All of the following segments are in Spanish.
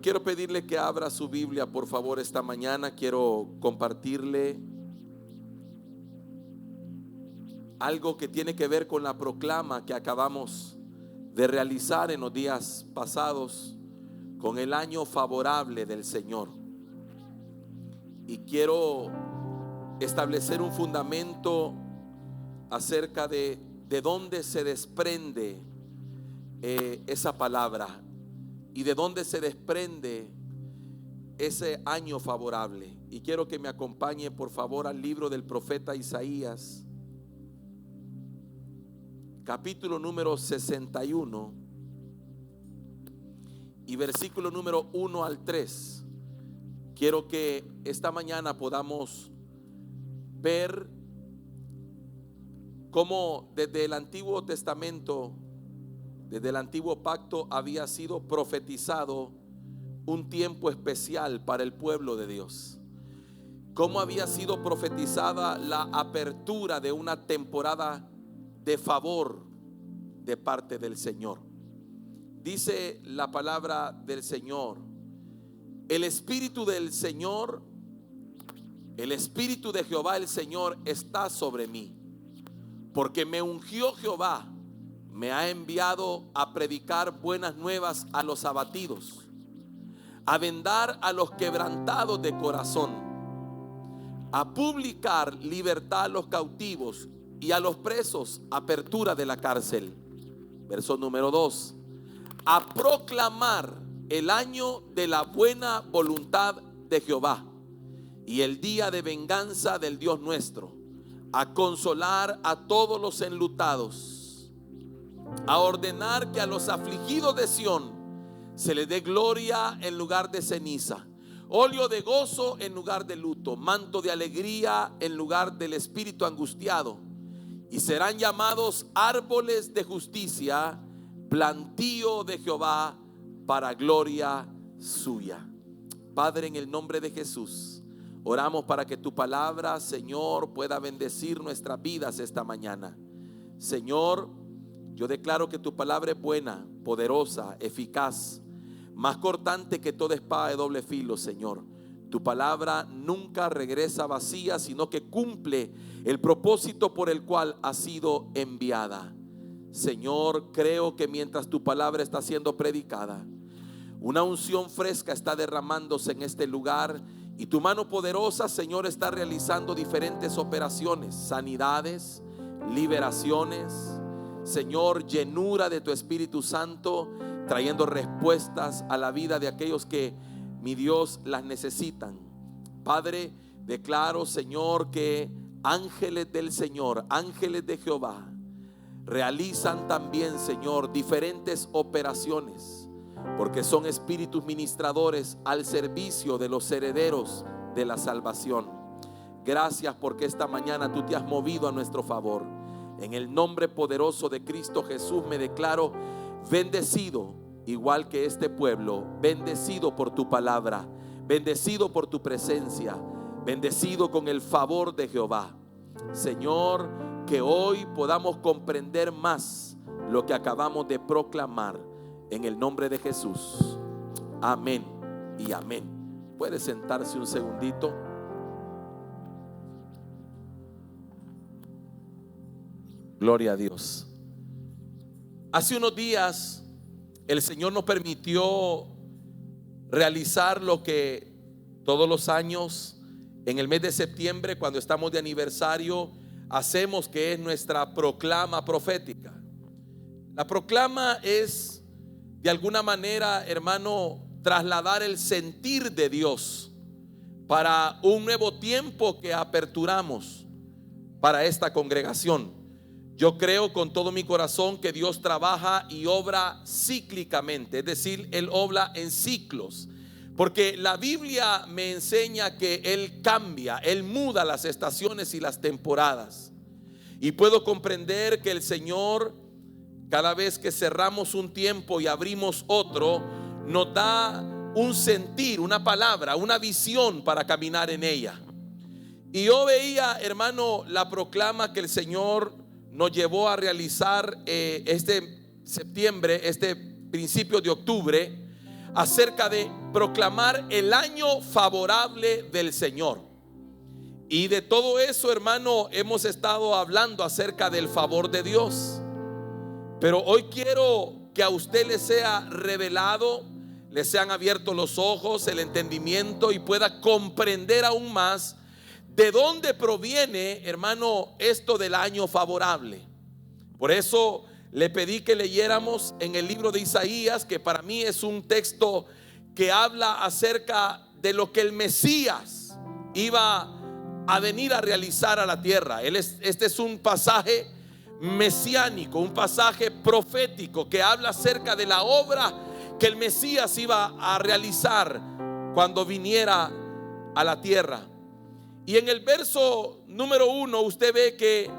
quiero pedirle que abra su Biblia, por favor, esta mañana. Quiero compartirle algo que tiene que ver con la proclama que acabamos de realizar en los días pasados con el año favorable del Señor. Y quiero establecer un fundamento acerca de dónde se desprende esa palabra y de dónde se desprende ese año favorable. Y quiero que me acompañe, por favor, al libro del profeta Isaías, capítulo número 61 y versículo número 1 al 3. Quiero que esta mañana podamos ver cómo desde el Antiguo Testamento, desde el Antiguo Pacto, había sido profetizado un tiempo especial para el pueblo de Dios. Cómo había sido profetizada la apertura de una temporada de favor de parte del Señor. Dice la palabra del Señor: el Espíritu del Señor, el Espíritu de Jehová el Señor está sobre mí, porque me ungió Jehová, me ha enviado a predicar buenas nuevas a los abatidos, a vendar a los quebrantados de corazón, a publicar libertad a los cautivos y a los presos apertura de la cárcel. Verso número 2: a proclamar el año de la buena voluntad de Jehová y el día de venganza del Dios nuestro, a consolar a todos los enlutados, a ordenar que a los afligidos de Sión se les dé gloria en lugar de ceniza, óleo de gozo en lugar de luto, manto de alegría en lugar del espíritu angustiado, y serán llamados árboles de justicia, plantío de Jehová para gloria suya. Padre, en el nombre de Jesús, oramos para que tu palabra, Señor, pueda bendecir nuestras vidas esta mañana. Señor, yo declaro que tu palabra es buena, poderosa, eficaz, más cortante que toda espada de doble filo, Señor. Tu palabra nunca regresa vacía, sino que cumple el propósito por el cual ha sido enviada. Señor, creo que mientras tu palabra está siendo predicada, una unción fresca está derramándose en este lugar, y tu mano poderosa, Señor, está realizando diferentes operaciones, sanidades, liberaciones, Señor, llenura de tu Espíritu Santo, trayendo respuestas a la vida de aquellos que, mi Dios, las necesitan. Padre, declaro, Señor, que ángeles del Señor, ángeles de Jehová, realizan también, Señor, diferentes operaciones, porque son espíritus ministradores al servicio de los herederos de la salvación. Gracias porque esta mañana tú te has movido a nuestro favor. En el nombre poderoso de Cristo Jesús me declaro bendecido, igual que este pueblo, bendecido por tu palabra, bendecido por tu presencia, bendecido con el favor de Jehová. Señor, que hoy podamos comprender más lo que acabamos de proclamar, en el nombre de Jesús. Amén y amén. Puede sentarse un segundito. Gloria a Dios. Hace unos días el Señor nos permitió realizar lo que todos los años en el mes de septiembre, cuando estamos de aniversario, hacemos, que es nuestra proclama profética. La proclama es, de alguna manera, hermano, trasladar el sentir de Dios para un nuevo tiempo que aperturamos para esta congregación. Yo creo con todo mi corazón que Dios trabaja y obra cíclicamente, es decir, Él obra en ciclos, porque la Biblia me enseña que Él cambia, Él muda las estaciones y las temporadas. Y puedo comprender que el Señor, cada vez que cerramos un tiempo y abrimos otro, nos da un sentir, una palabra, una visión para caminar en ella. Y yo veía, hermano, la proclama que el Señor nos llevó a realizar este septiembre, este principio de octubre, acerca de proclamar el año favorable del Señor. Y de todo eso, hermano, hemos estado hablando acerca del favor de Dios. Pero hoy quiero que a usted le sea revelado, le sean abiertos los ojos, el entendimiento, y pueda comprender aún más de dónde proviene, hermano, esto del año favorable. Por eso le pedí que leyéramos en el libro de Isaías, que para mí es un texto que habla acerca de lo que el Mesías iba a venir a realizar a la tierra. Este es un pasaje mesiánico, un pasaje profético que habla acerca de la obra que el Mesías iba a realizar cuando viniera a la tierra. Y en el verso número 1 usted ve que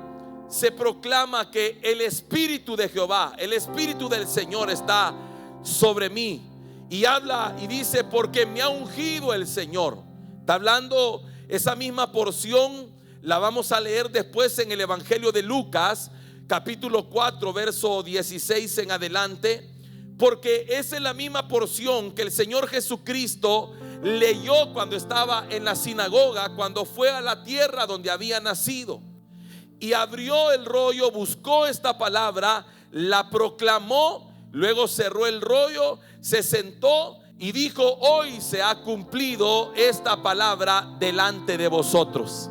se proclama que el Espíritu de Jehová, el Espíritu del Señor está sobre mí. Y habla y dice: porque me ha ungido el Señor. Está hablando, esa misma porción la vamos a leer después en el Evangelio de Lucas, capítulo 4, verso 16 en adelante. Porque esa es la misma porción que el Señor Jesucristo leyó cuando estaba en la sinagoga, cuando fue a la tierra donde había nacido. Y abrió el rollo, buscó esta palabra, la proclamó, luego cerró el rollo, se sentó y dijo: hoy se ha cumplido esta palabra delante de vosotros.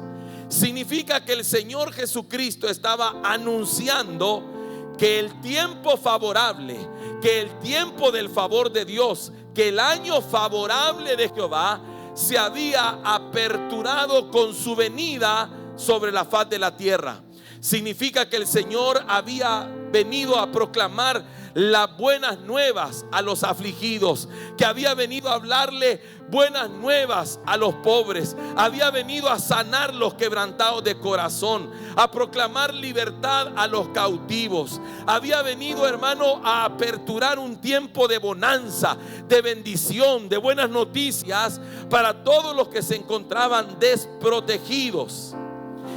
Significa que el Señor Jesucristo estaba anunciando que el tiempo favorable, que el tiempo del favor de Dios, que el año favorable de Jehová se había aperturado con su venida sobre la faz de la tierra. Significa que el Señor había venido a proclamar las buenas nuevas a los afligidos, que había venido a hablarle buenas nuevas a los pobres, había venido a sanar los quebrantados de corazón, a proclamar libertad a los cautivos, había venido, hermano, a aperturar un tiempo de bonanza, de bendición, de buenas noticias para todos los que se encontraban desprotegidos.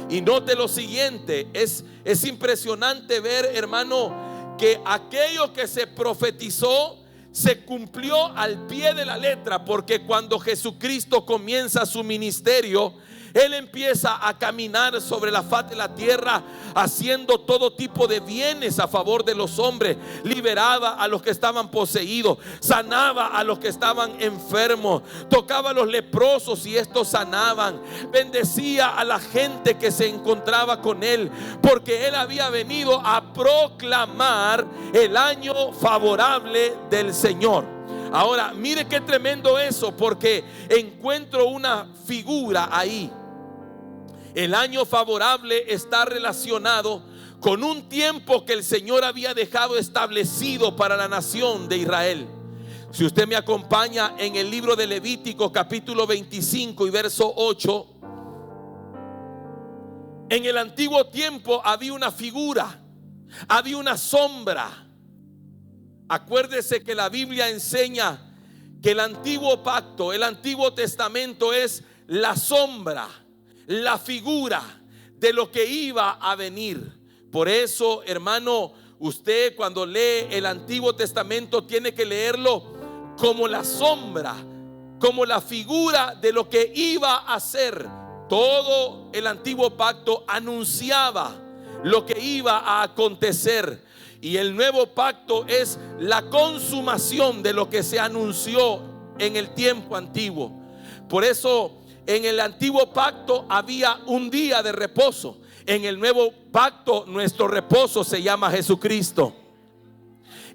Y note lo siguiente, es impresionante ver, hermano, que aquello que se profetizó se cumplió al pie de la letra, porque cuando Jesucristo comienza su ministerio, Él empieza a caminar sobre la faz de la tierra, haciendo todo tipo de bienes a favor de los hombres. Liberaba a los que estaban poseídos, sanaba a los que estaban enfermos, tocaba a los leprosos y estos sanaban, bendecía a la gente que se encontraba con Él, porque Él había venido a proclamar el año favorable del Señor. Ahora, mire qué tremendo eso, porque encuentro una figura ahí. El año favorable está relacionado con un tiempo que el Señor había dejado establecido para la nación de Israel. Si usted me acompaña en el libro de Levítico, capítulo 25 y verso 8. En el antiguo tiempo había una figura, había una sombra. Acuérdese que la Biblia enseña que el antiguo pacto, el antiguo testamento es la sombra, la figura de lo que iba a venir. Por eso, hermano, usted cuando lee el Antiguo Testamento tiene que leerlo como la sombra, como la figura de lo que iba a ser. Todo el antiguo pacto anunciaba lo que iba a acontecer, y el nuevo pacto es la consumación de lo que se anunció en el tiempo antiguo. Por eso en el antiguo pacto había un día de reposo. En el nuevo pacto nuestro reposo se llama Jesucristo.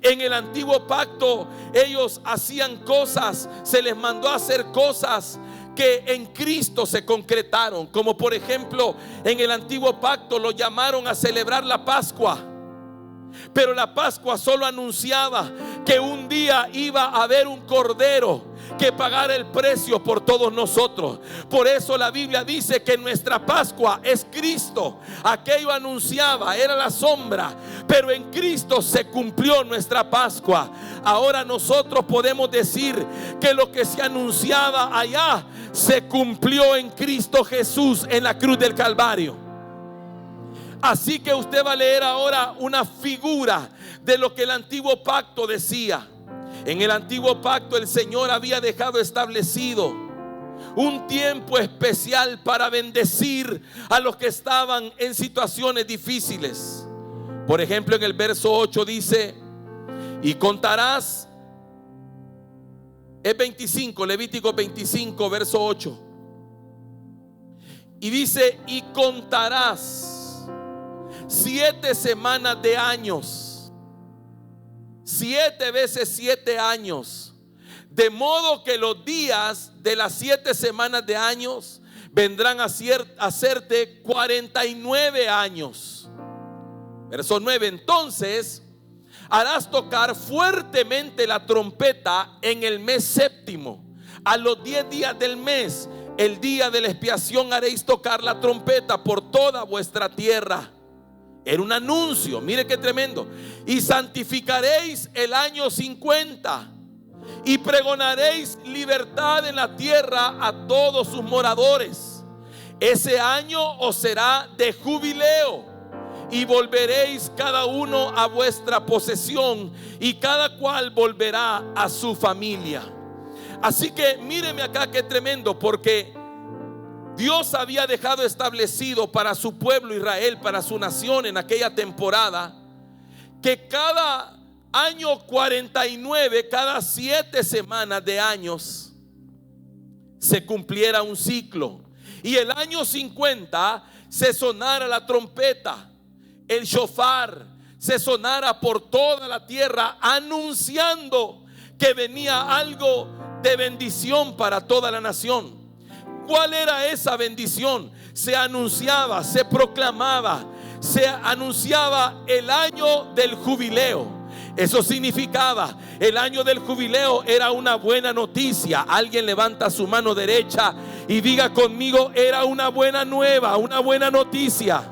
En el antiguo pacto ellos hacían cosas, se les mandó a hacer cosas que en Cristo se concretaron. Como por ejemplo, en el antiguo pacto lo llamaron a celebrar la Pascua. Pero la Pascua solo anunciaba que un día iba a haber un cordero que pagara el precio por todos nosotros. Por eso la Biblia dice que nuestra Pascua es Cristo. Aquello anunciaba, era la sombra, pero en Cristo se cumplió nuestra Pascua. Ahora nosotros podemos decir que lo que se anunciaba allá se cumplió en Cristo Jesús en la cruz del Calvario. Así que usted va a leer ahora una figura de lo que el antiguo pacto decía. En el antiguo pacto el Señor había dejado establecido un tiempo especial para bendecir a los que estaban en situaciones difíciles. Por ejemplo, en el verso 8 dice: y contarás, es 25, Levítico 25, verso 8. Y dice: y contarás 7 semanas de años, 7 veces 7 años, de modo que los días de las 7 semanas de años vendrán a hacerte 49 años. Verso 9: entonces harás tocar fuertemente la trompeta en el mes séptimo. A los 10 días del mes, el día de la expiación, haréis tocar la trompeta por toda vuestra tierra. Era un anuncio, mire qué tremendo. Y santificaréis el año 50 y pregonaréis libertad en la tierra a todos sus moradores. Ese año os será de jubileo y volveréis cada uno a vuestra posesión y cada cual volverá a su familia. Así que míreme acá qué tremendo, porque Dios había dejado establecido para su pueblo Israel, para su nación en aquella temporada, que cada año 49, cada 7 semanas de años, se cumpliera un ciclo. Y el año 50 se sonara la trompeta, el shofar, se sonara por toda la tierra, anunciando que venía algo de bendición para toda la nación. ¿Cuál era esa bendición? Se anunciaba, se proclamaba, se anunciaba el año del jubileo. Eso significaba, el año del jubileo era una buena noticia. Alguien levanta su mano derecha y diga conmigo: era una buena nueva, una buena noticia.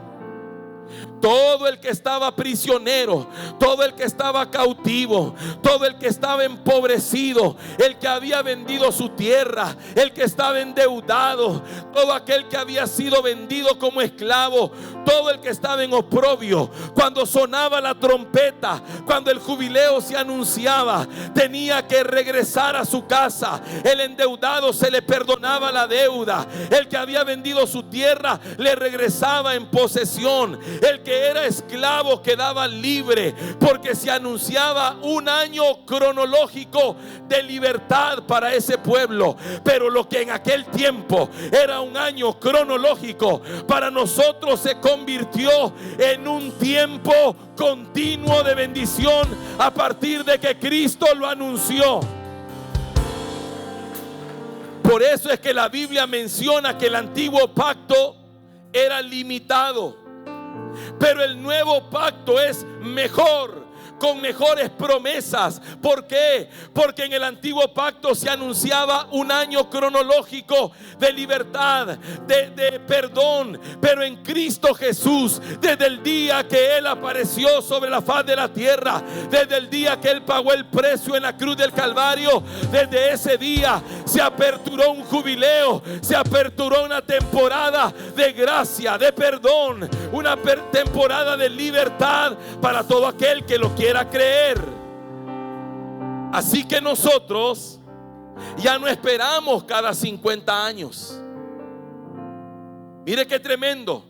Todo el que estaba prisionero, todo el que estaba cautivo, todo el que estaba empobrecido, el que había vendido su tierra, el que estaba endeudado, todo aquel que había sido vendido como esclavo, todo el que estaba en oprobio, cuando sonaba la trompeta, cuando el jubileo se anunciaba, tenía que regresar a su casa. El endeudado se le perdonaba la deuda, el que había vendido su tierra le regresaba en posesión, el que era esclavo quedaba libre, porque se anunciaba un año cronológico de libertad para ese pueblo. Pero lo que en aquel tiempo era un año cronológico, para nosotros se convirtió en un tiempo continuo de bendición a partir de que Cristo lo anunció. Por eso es que la Biblia menciona que el antiguo pacto era limitado, pero el nuevo pacto es mejor, con mejores promesas. ¿Por qué? Porque en el antiguo pacto se anunciaba un año cronológico de libertad, de perdón. Pero en Cristo Jesús, desde el día que Él apareció sobre la faz de la tierra, desde el día que Él pagó el precio en la cruz del Calvario, desde ese día se aperturó un jubileo, se aperturó una temporada de gracia, de perdón, una temporada de libertad para todo aquel que lo quiera creer. Así que nosotros ya no esperamos cada 50 años. Mire qué tremendo.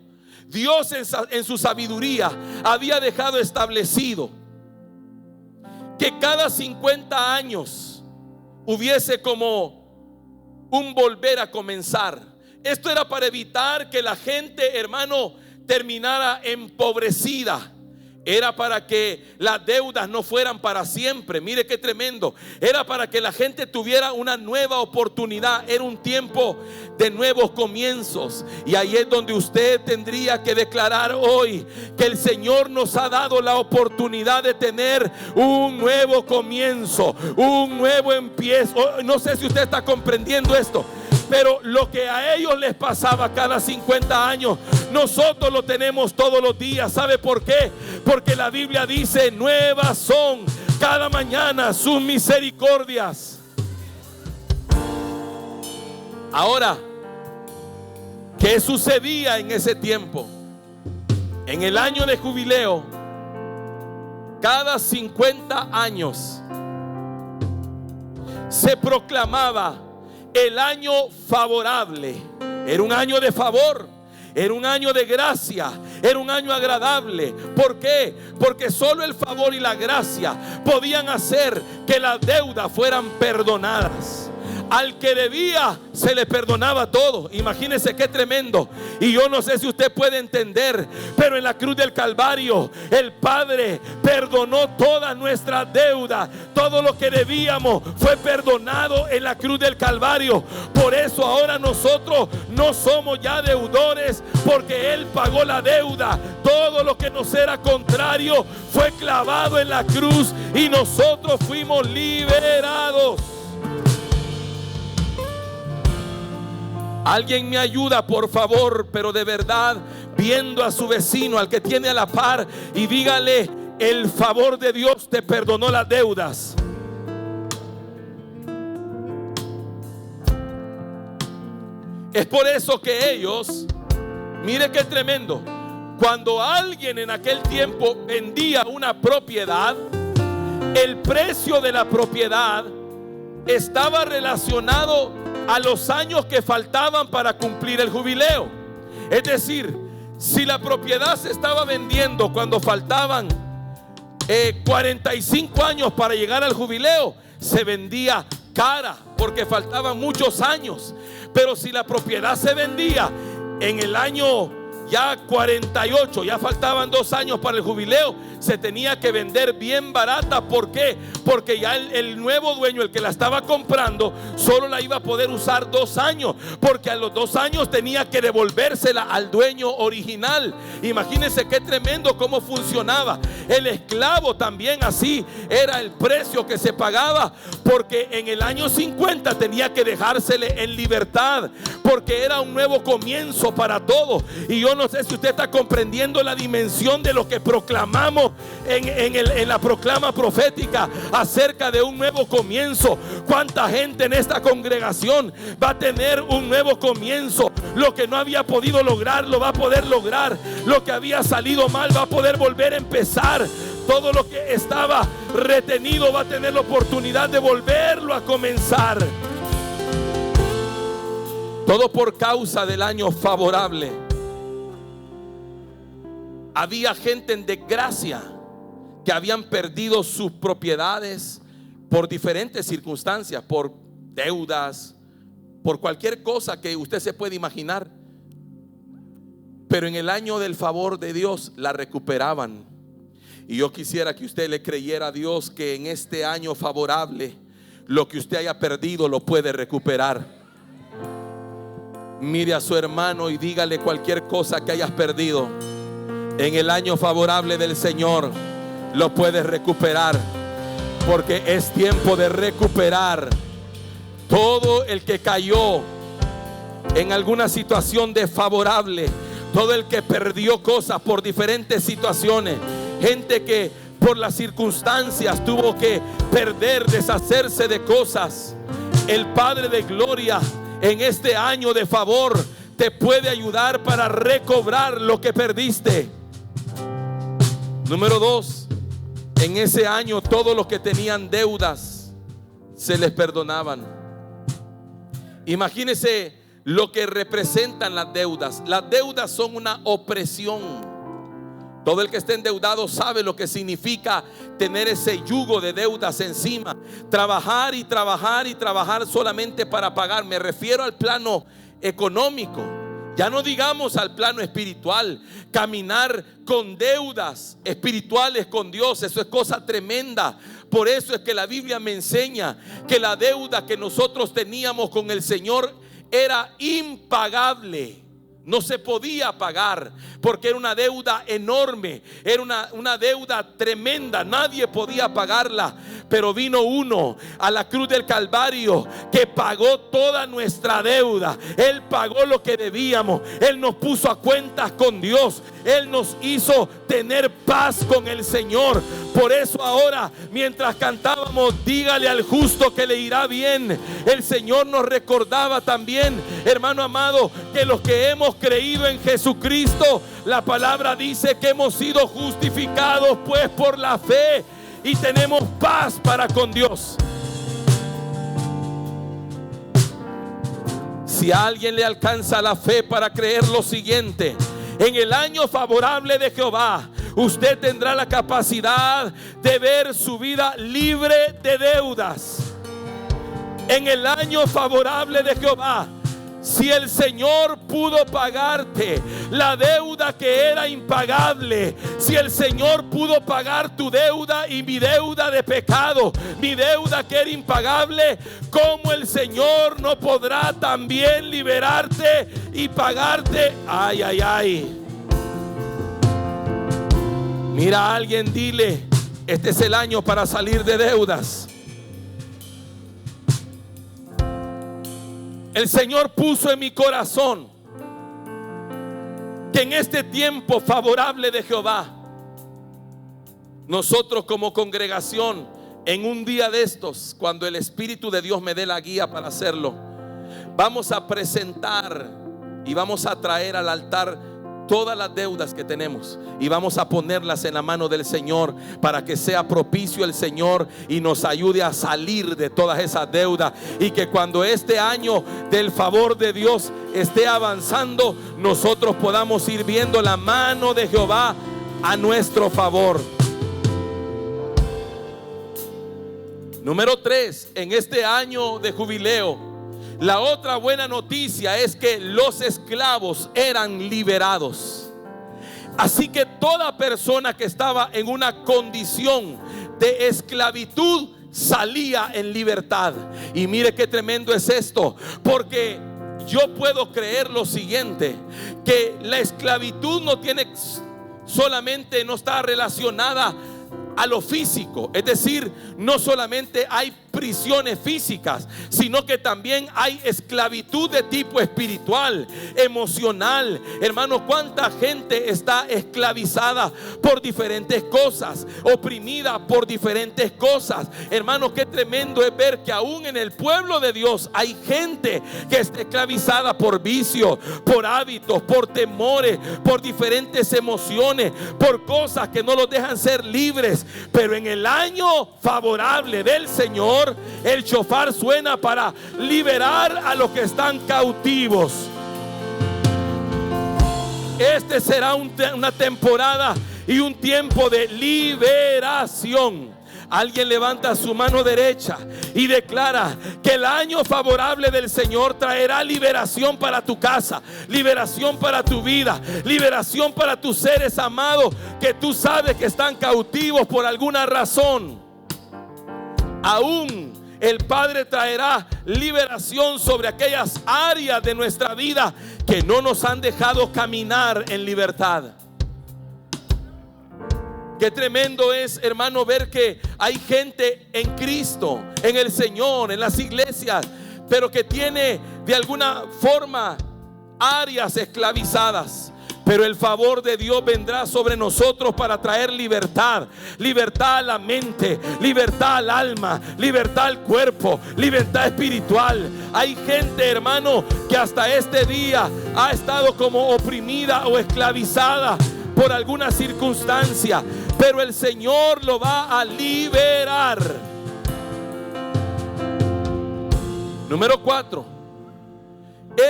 Dios en su sabiduría había dejado establecido que cada 50 años hubiese como un volver a comenzar. Esto era para evitar que la gente, hermano, terminara empobrecida. Era para que las deudas no fueran para siempre. Mire qué tremendo. Era para que la gente tuviera una nueva oportunidad. Era un tiempo de nuevos comienzos. Y ahí es donde usted tendría que declarar hoy que el Señor nos ha dado la oportunidad de tener un nuevo comienzo, un nuevo empiezo. No sé si usted está comprendiendo esto, pero lo que a ellos les pasaba cada 50 años, nosotros lo tenemos todos los días. ¿Sabe por qué? Porque la Biblia dice: nuevas son cada mañana sus misericordias. Ahora, ¿qué sucedía en ese tiempo? En el año de jubileo, cada 50 años se proclamaba el año favorable. Era un año de favor, era un año de gracia, era un año agradable. ¿Por qué? Porque solo el favor y la gracia podían hacer que las deudas fueran perdonadas. Al que debía se le perdonaba todo. Imagínense qué tremendo. Y yo no sé si usted puede entender, pero en la cruz del Calvario el Padre perdonó toda nuestra deuda. Todo lo que debíamos fue perdonado en la cruz del Calvario. Por eso ahora nosotros no somos ya deudores, porque Él pagó la deuda. Todo lo que nos era contrario fue clavado en la cruz y nosotros fuimos liberados. Alguien me ayuda, por favor, pero de verdad, viendo a su vecino, al que tiene a la par, y dígale: el favor de Dios te perdonó las deudas. Es por eso que ellos, mire qué tremendo, cuando alguien en aquel tiempo vendía una propiedad, el precio de la propiedad estaba relacionado a los años que faltaban para cumplir el jubileo. Es decir, si la propiedad se estaba vendiendo cuando faltaban 45 años para llegar al jubileo, se vendía cara porque faltaban muchos años. Pero si la propiedad se vendía en el año ya 48, ya faltaban 2 años para el jubileo, se tenía que vender bien barata. ¿Por qué? Porque ya el nuevo dueño, el que la estaba comprando, solo la iba a poder usar 2 años, porque a los 2 años tenía que devolvérsela al dueño original. Imagínense qué tremendo cómo funcionaba. El esclavo también así era el precio que se pagaba, porque en el año 50 tenía que dejársele en libertad, porque era un nuevo comienzo para todos. Y yo no sé si usted está comprendiendo la dimensión de lo que proclamamos en la proclama profética acerca de un nuevo comienzo. ¿Cuánta gente en esta congregación va a tener un nuevo comienzo? Lo que no había podido lograr lo va a poder lograr. Lo que había salido mal va a poder volver a empezar. Todo lo que estaba retenido va a tener la oportunidad de volverlo a comenzar. Todo por causa del año favorable. Había gente en desgracia que habían perdido sus propiedades por diferentes circunstancias, por deudas, por cualquier cosa que usted se puede imaginar. Pero en el año del favor de Dios la recuperaban. Y yo quisiera que usted le creyera a Dios que en este año favorable lo que usted haya perdido lo puede recuperar. Mire a su hermano y dígale: cualquier cosa que hayas perdido, en el año favorable del Señor lo puedes recuperar, porque es tiempo de recuperar. Todo el que cayó en alguna situación desfavorable, todo el que perdió cosas por diferentes situaciones, gente que por las circunstancias tuvo que perder, deshacerse de cosas, el Padre de Gloria en este año de favor te puede ayudar para recobrar lo que perdiste. Número 2, en ese año todos los que tenían deudas se les perdonaban. Imagínense lo que representan las deudas. Las deudas son una opresión. Todo el que esté endeudado sabe lo que significa tener ese yugo de deudas encima. Trabajar y trabajar y trabajar solamente para pagar. Me refiero al plano económico. Ya no digamos al plano espiritual. Caminar con deudas espirituales con Dios, eso es cosa tremenda. Por eso es que la Biblia me enseña que la deuda que nosotros teníamos con el Señor era impagable. No se podía pagar porque era una deuda enorme, era una deuda tremenda, nadie podía pagarla. Pero vino uno a la cruz del Calvario que pagó toda nuestra deuda. Él pagó lo que debíamos, Él nos puso a cuentas con Dios, Él nos hizo tener paz con el Señor. Por eso ahora, mientras cantábamos dígale al justo que le irá bien, el Señor nos recordaba también, hermano amado, que los que hemos creído en Jesucristo, la palabra dice que hemos sido justificados pues por la fe y tenemos paz para con Dios. Si a alguien le alcanza la fe para creer lo siguiente: en el año favorable de Jehová, usted tendrá la capacidad de ver su vida libre de deudas. En el año favorable de Jehová, si el Señor pudo pagarte la deuda que era impagable, si el Señor pudo pagar tu deuda y mi deuda de pecado, mi deuda que era impagable, ¿cómo el Señor no podrá también liberarte y pagarte? Ay, ay, ay. Mira a alguien, dile: este es el año para salir de deudas. El Señor puso en mi corazón que en este tiempo favorable de Jehová, nosotros como congregación, en un día de estos, cuando el Espíritu de Dios me dé la guía para hacerlo, vamos a presentar y vamos a traer al altar todas las deudas que tenemos y vamos a ponerlas en la mano del Señor, para que sea propicio el Señor y nos ayude a salir de todas esas deudas, y que cuando este año del favor de Dios esté avanzando, nosotros podamos ir viendo la mano de Jehová a nuestro favor. Número 3, en este año de jubileo, la otra buena noticia es que los esclavos eran liberados. Así que toda persona que estaba en una condición de esclavitud salía en libertad. Y mire qué tremendo es esto, porque yo puedo creer lo siguiente: que la esclavitud no está relacionada a lo físico. Es decir, no solamente hay prisiones físicas, sino que también hay esclavitud de tipo espiritual, emocional. Hermano, cuánta gente está esclavizada por diferentes cosas, oprimida por diferentes cosas. Hermano, qué tremendo es ver que aún en el pueblo de Dios hay gente que está esclavizada por vicios, por hábitos, por temores, por diferentes emociones, por cosas que no los dejan ser libres. Pero en el año favorable del Señor, el shofar suena para liberar a los que están cautivos. Este será una temporada y un tiempo de liberación. Alguien levanta su mano derecha y declara que el año favorable del Señor traerá liberación para tu casa, liberación para tu vida, liberación para tus seres amados que tú sabes que están cautivos por alguna razón. Aún el Padre traerá liberación sobre aquellas áreas de nuestra vida que no nos han dejado caminar en libertad. Qué tremendo es, hermano, ver que hay gente en Cristo, en el Señor, en las iglesias, pero que tiene de alguna forma áreas esclavizadas. Pero el favor de Dios vendrá sobre nosotros para traer libertad. Libertad a la mente, libertad al alma, libertad al cuerpo, libertad espiritual. Hay gente, hermano, que hasta este día ha estado como oprimida o esclavizada por alguna circunstancia, pero el Señor lo va a liberar. Número 4.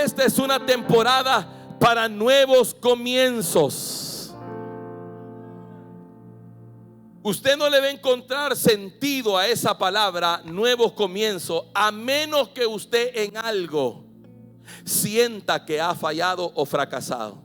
Esta es una temporada para nuevos comienzos. Usted no le va a encontrar sentido a esa palabra nuevos comienzos, a menos que usted en algo sienta que ha fallado o fracasado.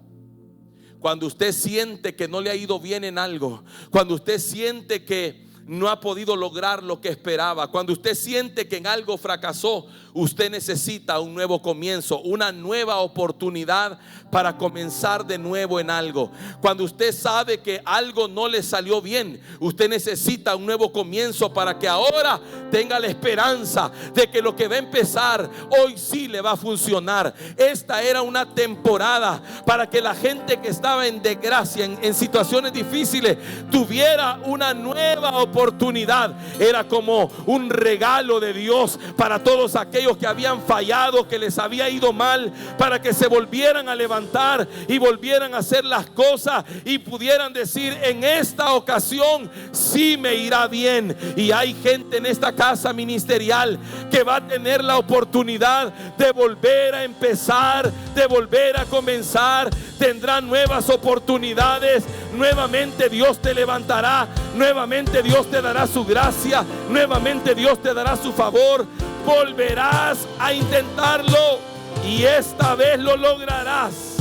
Cuando usted siente que no le ha ido bien en algo, cuando usted siente que no ha podido lograr lo que esperaba, cuando usted siente que en algo fracasó, usted necesita un nuevo comienzo, una nueva oportunidad para comenzar de nuevo en algo. Cuando usted sabe que algo no le salió bien, usted necesita un nuevo comienzo para que ahora tenga la esperanza de que lo que va a empezar hoy sí le va a funcionar. Esta era una temporada para que la gente que estaba en desgracia, en situaciones difíciles, tuviera una nueva oportunidad oportunidad era como un regalo de Dios para todos aquellos que habían fallado, que les había ido mal, para que se volvieran a levantar y volvieran a hacer las cosas y pudieran decir: en esta ocasión sí me irá bien. Y hay gente en esta casa ministerial que va a tener la oportunidad de volver a empezar, de volver a comenzar. Tendrán nuevas oportunidades. Nuevamente Dios te levantará. Nuevamente Dios te dará su gracia. Nuevamente Dios te dará su favor. Volverás a intentarlo y esta vez lo lograrás.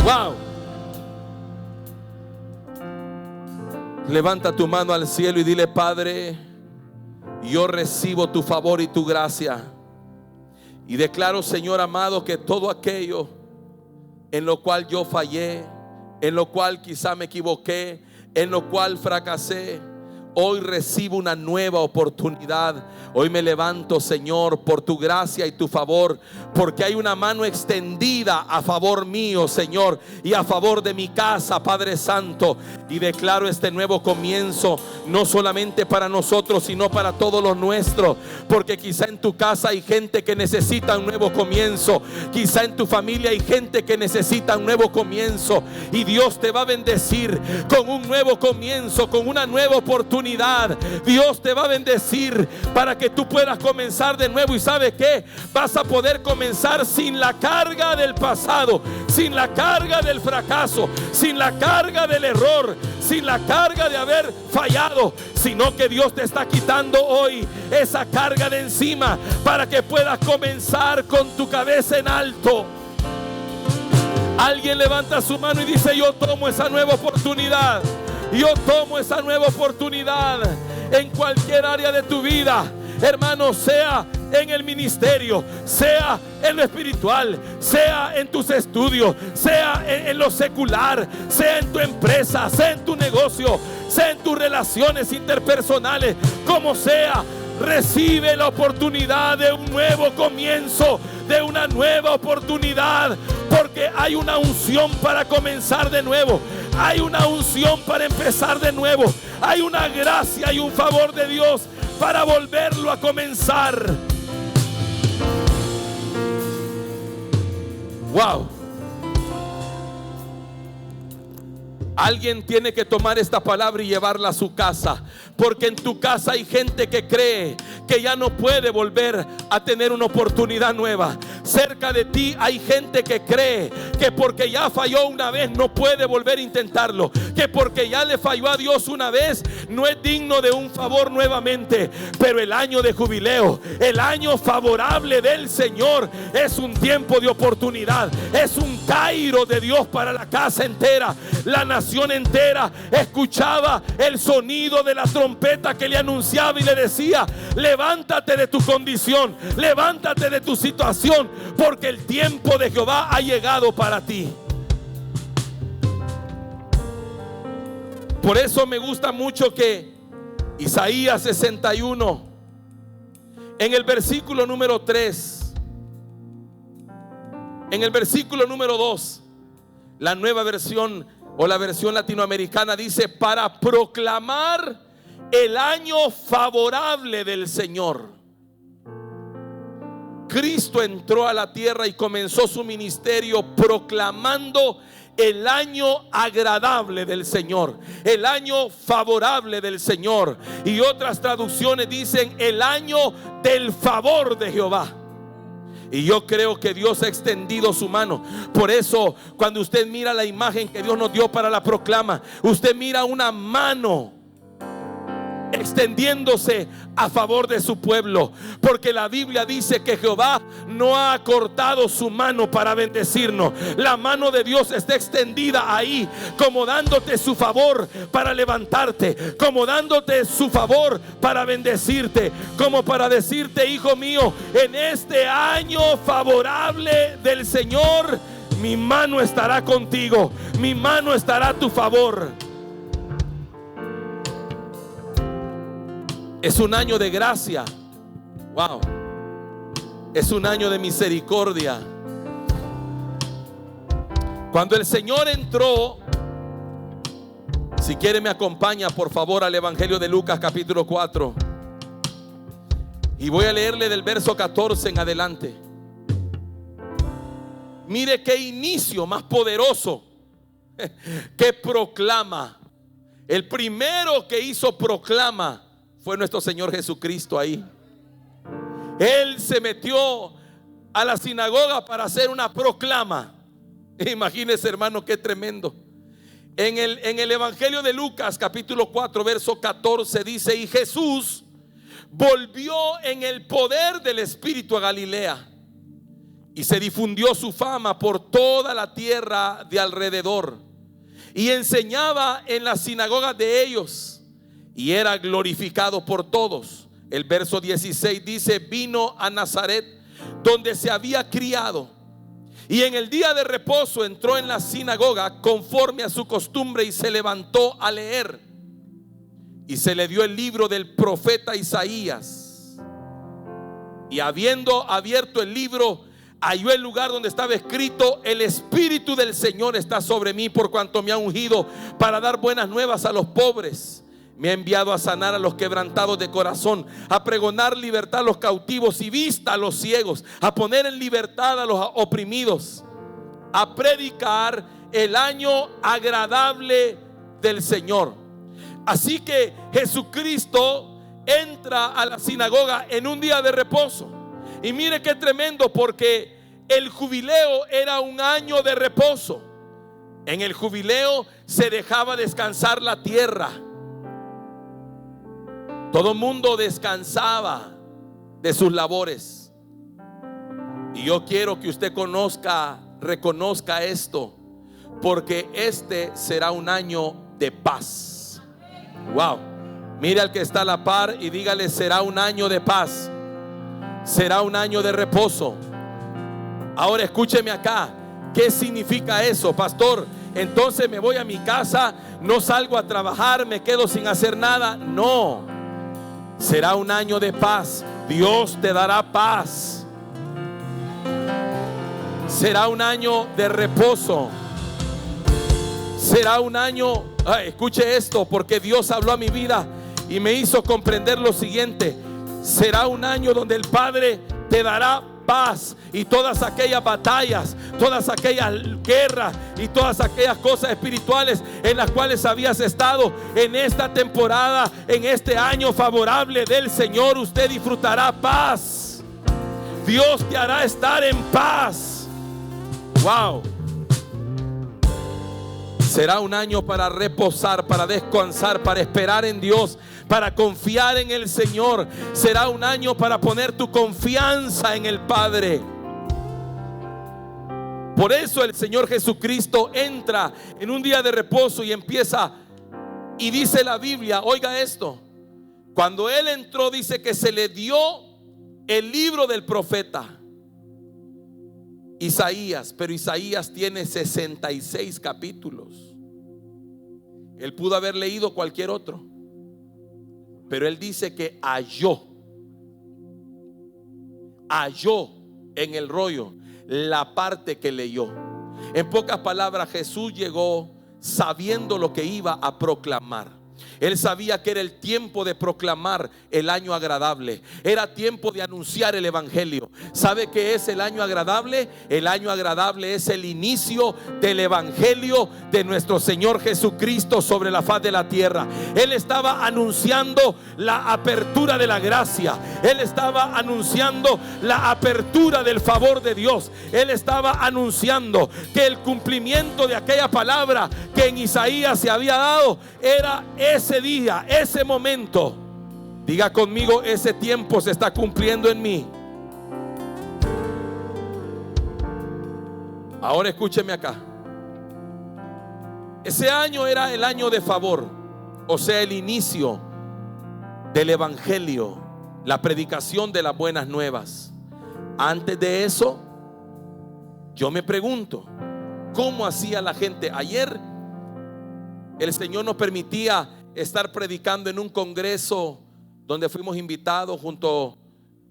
Wow. Levanta tu mano al cielo y dile: Padre, yo recibo tu favor y tu gracia. Y declaro, Señor amado, que todo aquello en lo cual yo fallé, en lo cual quizá me equivoqué, en lo cual fracasé, hoy recibo una nueva oportunidad. Hoy me levanto, Señor, por tu gracia y tu favor, porque hay una mano extendida a favor mío, Señor, y a favor de mi casa, Padre Santo. Y declaro este nuevo comienzo, no solamente para nosotros, sino para todos los nuestros, porque quizá en tu casa hay gente que necesita un nuevo comienzo. Quizá en tu familia hay gente que necesita un nuevo comienzo, y Dios te va a bendecir con un nuevo comienzo, con una nueva oportunidad. Dios te va a bendecir para que tú puedas comenzar de nuevo. Y ¿sabes qué? Vas a poder comenzar sin la carga del pasado, sin la carga del fracaso, sin la carga del error, sin la carga de haber fallado, sino que Dios te está quitando hoy esa carga de encima para que puedas comenzar con tu cabeza en alto. Alguien levanta su mano y dice: yo tomo esa nueva oportunidad. Yo tomo esa nueva oportunidad en cualquier área de tu vida, hermano, sea en el ministerio, sea en lo espiritual, sea en tus estudios, sea en lo secular, sea en tu empresa, sea en tu negocio, sea en tus relaciones interpersonales, como sea. Recibe la oportunidad de un nuevo comienzo, de una nueva oportunidad, porque hay una unción para comenzar de nuevo. Hay una unción para empezar de nuevo. Hay una gracia y un favor de Dios para volverlo a comenzar. Wow. Alguien tiene que tomar esta palabra y llevarla a su casa, porque en tu casa hay gente que cree que ya no puede volver a tener una oportunidad nueva. Cerca de ti hay gente que cree que porque ya falló una vez no puede volver a intentarlo, que porque ya le falló a Dios una vez no es digno de un favor nuevamente. Pero el año de jubileo, el año favorable del Señor, es un tiempo de oportunidad, es un Cairo de Dios para la casa entera. La nación entera escuchaba el sonido de la trompeta que le anunciaba y le decía: levántate de tu condición, levántate de tu situación, porque el tiempo de Jehová ha llegado para ti. Por eso me gusta mucho que Isaías 61, en el versículo número 3, en el versículo número 2, la nueva versión o la versión latinoamericana dice: para proclamar el año favorable del Señor. Cristo entró a la tierra y comenzó su ministerio proclamando el año agradable del Señor, el año favorable del Señor. Y otras traducciones dicen el año del favor de Jehová. Y yo creo que Dios ha extendido su mano. Por eso cuando usted mira la imagen que Dios nos dio para la proclama, usted mira una mano extendiéndose a favor de su pueblo, porque la Biblia dice que Jehová no ha cortado su mano para bendecirnos. La mano de Dios está extendida ahí, como dándote su favor para levantarte, como dándote su favor para bendecirte, como para decirte: hijo mío, en este año favorable del Señor, mi mano estará contigo, mi mano estará a tu favor. Es un año de gracia. Wow. Es un año de misericordia. Cuando el Señor entró, Si quiere me acompaña por favor al Evangelio de Lucas capítulo 4. Y voy a leerle del verso 14 en adelante. Mire qué inicio más poderoso que proclama. El primero que hizo proclama fue nuestro Señor Jesucristo ahí. Él se metió a la sinagoga para hacer una proclama. Imagínese, hermano, qué tremendo. En el Evangelio de Lucas capítulo 4 verso 14 dice: y Jesús volvió en el poder del Espíritu a Galilea, y se difundió su fama por toda la tierra de alrededor, y enseñaba en las sinagogas de ellos, y era glorificado por todos. El verso 16 dice: vino a Nazaret, donde se había criado, y en el día de reposo entró en la sinagoga conforme a su costumbre y se levantó a leer. Y se le dio el libro del profeta Isaías. Y habiendo abierto el libro, halló el lugar donde estaba escrito: el Espíritu del Señor está sobre mí, por cuanto me ha ungido para dar buenas nuevas a los pobres. Me ha enviado a sanar a los quebrantados de corazón, a pregonar libertad a los cautivos y vista a los ciegos, a poner en libertad a los oprimidos, a predicar el año agradable del Señor. Así que Jesucristo entra a la sinagoga en un día de reposo. Y mire qué tremendo, porque el jubileo era un año de reposo. En el jubileo se dejaba descansar la tierra. Todo el mundo descansaba de sus labores. Y yo quiero que usted reconozca esto, porque este será un año de paz. Wow. Mire al que está a la par y dígale: será un año de paz, será un año de reposo. Ahora escúcheme acá. ¿Qué significa eso, pastor? Entonces me voy a mi casa, no salgo a trabajar, me quedo sin hacer nada. No. Será un año de paz. Dios te dará paz. Será un año de reposo. Será un año, escuche esto, porque Dios habló a mi vida y me hizo comprender lo siguiente: será un año donde el Padre te dará paz, y todas aquellas batallas, todas aquellas guerras y todas aquellas cosas espirituales en las cuales habías estado en esta temporada, en este año favorable del Señor, usted disfrutará paz. Dios te hará estar en paz. Wow. Será un año para reposar, para descansar, para esperar en Dios, para confiar en el Señor. Será un año para poner tu confianza en el Padre. Por eso el Señor Jesucristo entra en un día de reposo y empieza, y dice la Biblia, oiga esto, cuando Él entró dice que se le dio el libro del profeta Isaías, pero Isaías tiene 66 capítulos. Él pudo haber leído cualquier otro, pero él dice que halló en el rollo la parte que leyó. En pocas palabras, Jesús llegó sabiendo lo que iba a proclamar. Él sabía que era el tiempo de proclamar el año agradable. Era tiempo de anunciar el evangelio. ¿Sabe qué es el año agradable? El año agradable es el inicio del evangelio de nuestro Señor Jesucristo sobre la faz de la tierra. Él estaba anunciando la apertura de la gracia. Él estaba anunciando la apertura del favor de Dios. Él estaba anunciando que el cumplimiento de aquella palabra que en Isaías se había dado era ese día, ese momento. Diga conmigo: ese tiempo se está cumpliendo en mí. Ahora escúcheme acá. Ese año era el año de favor, o sea, el inicio del evangelio, la predicación de las buenas nuevas. Antes de eso, yo me pregunto, ¿cómo hacía la gente? Ayer el Señor nos permitía estar predicando en un congreso donde fuimos invitados junto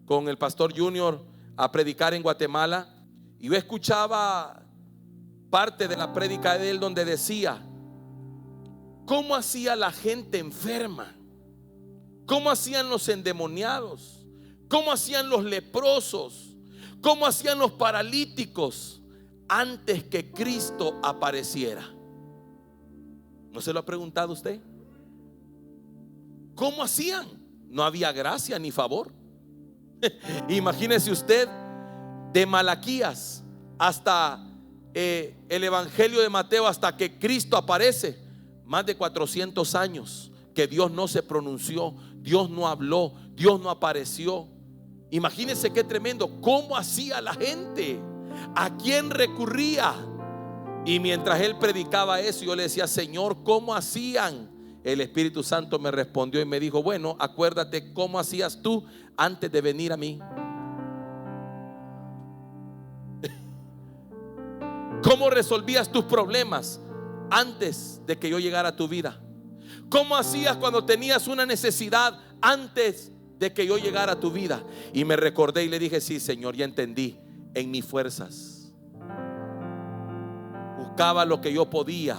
con el pastor Junior a predicar en Guatemala. Y yo escuchaba parte de la prédica de él donde decía ¿Cómo hacía la gente enferma? ¿Cómo hacían los endemoniados? ¿Cómo hacían los leprosos? ¿Cómo hacían los paralíticos antes que Cristo apareciera? ¿No se lo ha preguntado usted? ¿Cómo hacían? No había gracia ni favor. Imagínese usted, de Malaquías hasta el Evangelio de Mateo, hasta que Cristo aparece, más de 400 años que Dios no se pronunció, Dios no habló, Dios no apareció. Imagínense qué tremendo. ¿Cómo hacía la gente? ¿A quién recurría? Y mientras él predicaba eso, yo le decía: Señor, ¿cómo hacían? El Espíritu Santo me respondió y me dijo: bueno, acuérdate cómo hacías tú antes de venir a mí. ¿Cómo resolvías tus problemas antes de que yo llegara a tu vida? ¿Cómo hacías cuando tenías una necesidad antes de que yo llegara a tu vida? Y me recordé y le dije: sí, Señor, ya entendí. En mis fuerzas buscaba lo que yo podía,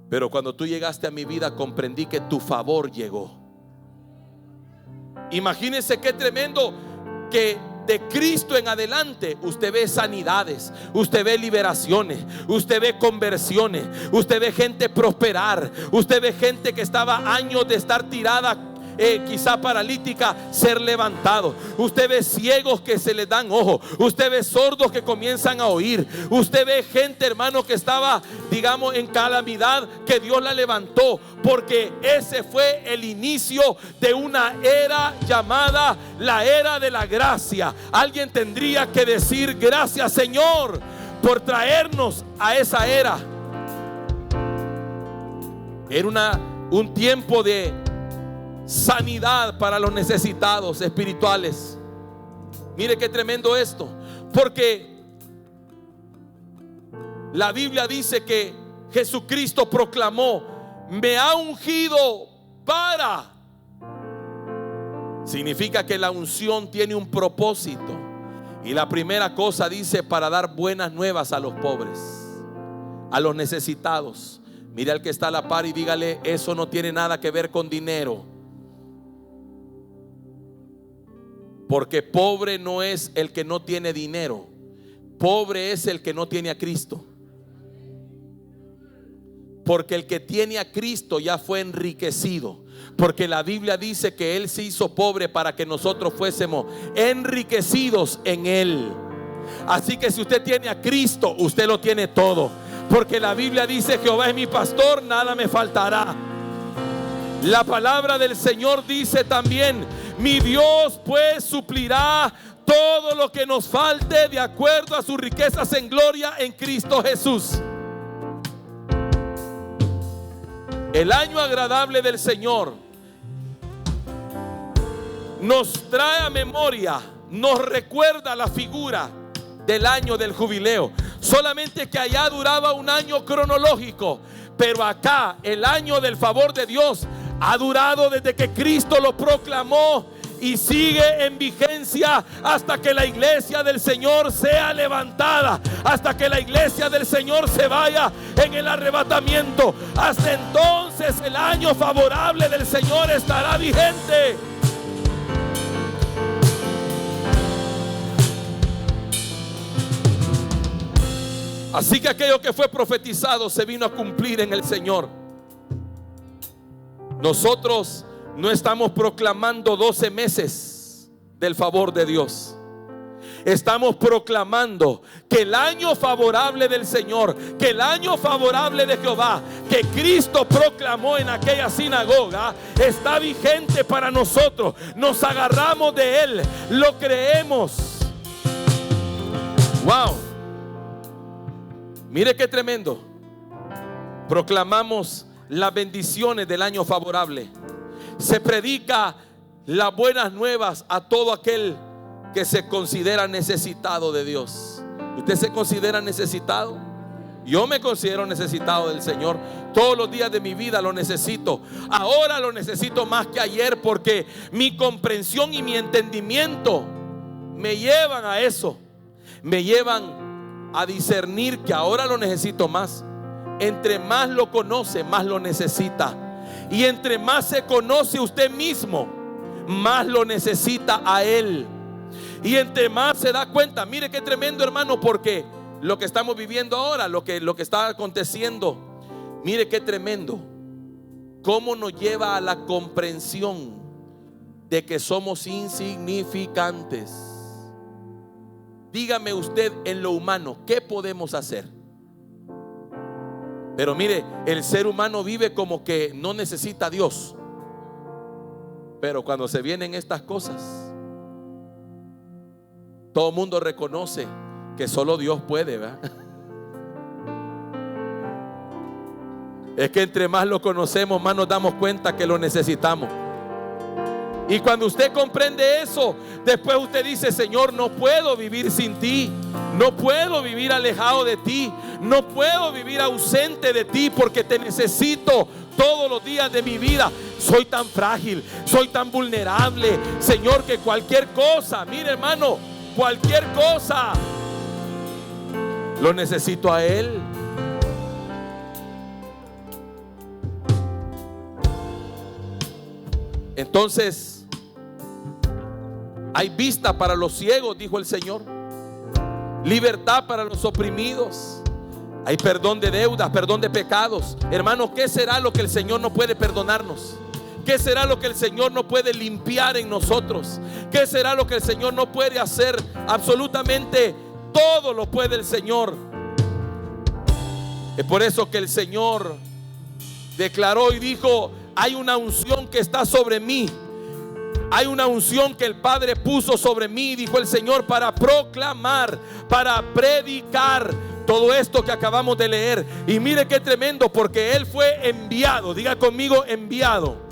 pero cuando tú llegaste a mi vida comprendí que tu favor llegó. Imagínense qué tremendo, que de Cristo en adelante usted ve sanidades, usted ve liberaciones, usted ve conversiones, usted ve gente prosperar, usted ve gente que estaba años de estar tirada, quizá paralítica, ser levantado. Usted ve ciegos que se les dan ojos, usted ve sordos que comienzan a oír, usted ve gente, hermano, que estaba, digamos, en calamidad, que Dios la levantó, porque ese fue el inicio de una era llamada la era de la gracia. Alguien tendría que decir: gracias, Señor, por traernos a esa era. Era un tiempo de sanidad para los necesitados espirituales. Mire qué tremendo esto, porque la Biblia dice que Jesucristo proclamó: me ha ungido para. Significa que la unción tiene un propósito, y la primera cosa dice: para dar buenas nuevas a los pobres, a los necesitados. Mire al que está a la par y dígale: eso no tiene nada que ver con dinero. Porque pobre no es el que no tiene dinero, pobre es el que no tiene a Cristo. Porque el que tiene a Cristo ya fue enriquecido. Porque la Biblia dice que Él se hizo pobre para que nosotros fuésemos enriquecidos en Él. Así que si usted tiene a Cristo, usted lo tiene todo. Porque la Biblia dice: Jehová es mi pastor, nada me faltará. La palabra del Señor dice también: mi Dios pues suplirá todo lo que nos falte de acuerdo a sus riquezas en gloria en Cristo Jesús. El año agradable del Señor nos trae a memoria, nos recuerda la figura del año del jubileo. Solamente que allá duraba un año cronológico, pero acá el año del favor de Dios ha durado desde que Cristo lo proclamó y sigue en vigencia hasta que la iglesia del Señor sea levantada, hasta que la iglesia del Señor se vaya en el arrebatamiento. Hasta entonces el año favorable del Señor estará vigente. Así que aquello que fue profetizado se vino a cumplir en el Señor. Nosotros no estamos proclamando 12 meses del favor de Dios. Estamos proclamando que el año favorable del Señor, que el año favorable de Jehová, que Cristo proclamó en aquella sinagoga, está vigente para nosotros. Nos agarramos de Él, lo creemos. Wow. Mire qué tremendo. Proclamamos las bendiciones del año favorable. Se predica las buenas nuevas a todo aquel que se considera necesitado de Dios. ¿Usted se considera necesitado? Yo me considero necesitado del Señor. Todos los días de mi vida lo necesito. Ahora lo necesito más que ayer, porque mi comprensión y mi entendimiento me llevan a eso. Me llevan a discernir que ahora lo necesito más. entre más lo conoce, más lo necesita. Y entre más se conoce usted mismo, más lo necesita a Él. Y entre más se da cuenta, mire qué tremendo, hermano, porque lo que estamos viviendo ahora, lo que está aconteciendo, mire qué tremendo, cómo nos lleva a la comprensión de que somos insignificantes. Dígame usted, en lo humano, ¿qué podemos hacer? Pero mire, el ser humano vive como que no necesita a Dios. Pero cuando se vienen estas cosas, todo el mundo reconoce que solo Dios puede, ¿verdad? Es que entre más lo conocemos, más nos damos cuenta que lo necesitamos. Y cuando usted comprende eso, después usted dice: Señor, no puedo vivir sin ti, no puedo vivir alejado de ti, no puedo vivir ausente de ti, porque te necesito todos los días de mi vida. Soy tan frágil, soy tan vulnerable, Señor, que cualquier cosa, mire, hermano, cualquier cosa lo necesito a Él. Entonces, hay vista para los ciegos, dijo el Señor, libertad para los oprimidos, hay perdón de deudas, perdón de pecados. Hermano, ¿qué será lo que el Señor no puede perdonarnos? ¿Qué será lo que el Señor no puede limpiar en nosotros? ¿Qué será lo que el Señor no puede hacer? Absolutamente todo lo puede el Señor. Es por eso que el Señor declaró y dijo: hay una unción que está sobre mí. Hay una unción que el Padre puso sobre mí, dijo el Señor, para proclamar, para predicar todo esto que acabamos de leer. Y mire qué tremendo, porque Él fue enviado. Diga conmigo: enviado.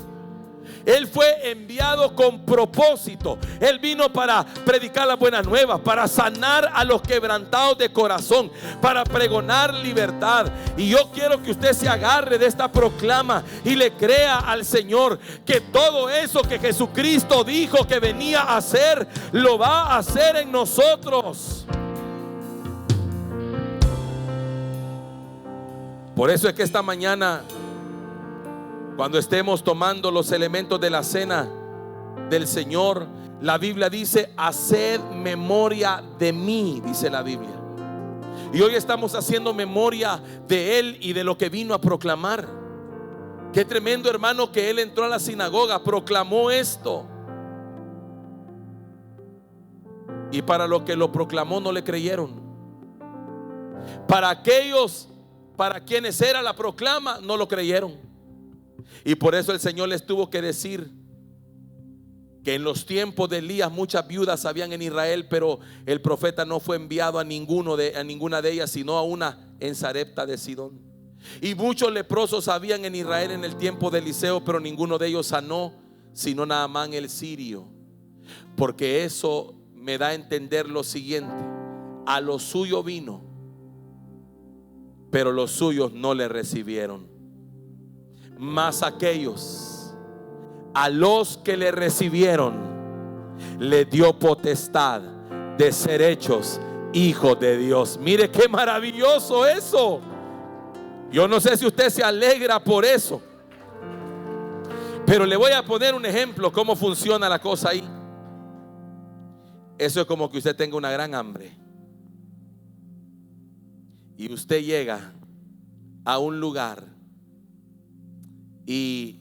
Él fue enviado con propósito. Él vino para predicar las buenas nuevas, para sanar a los quebrantados de corazón, para pregonar libertad. Y yo quiero que usted se agarre de esta proclama y le crea al Señor que todo eso que Jesucristo dijo que venía a hacer, lo va a hacer en nosotros. Por eso es que esta mañana, cuando estemos tomando los elementos de la cena del Señor, la Biblia dice: haced memoria de mí, dice la Biblia. Y hoy estamos haciendo memoria de Él y de lo que vino a proclamar. Qué tremendo, hermano, que Él entró a la sinagoga, proclamó esto, y para los que lo proclamó no le creyeron. Para aquellos para quienes era la proclama, no lo creyeron. Y por eso el Señor les tuvo que decir que en los tiempos de Elías muchas viudas habían en Israel, pero el profeta no fue enviado a ninguna de ellas, sino a una en Sarepta de Sidón. Y muchos leprosos habían en Israel en el tiempo de Eliseo, pero ninguno de ellos sanó, sino Naamán el sirio. Porque eso me da a entender lo siguiente: a lo suyo vino, pero los suyos no le recibieron. Mas aquellos a los que le recibieron, le dio potestad de ser hechos hijos de Dios. Mire qué maravilloso eso. Yo no sé si usted se alegra por eso, pero le voy a poner un ejemplo cómo funciona la cosa ahí. Eso es como que usted tenga una gran hambre y usted llega a un lugar y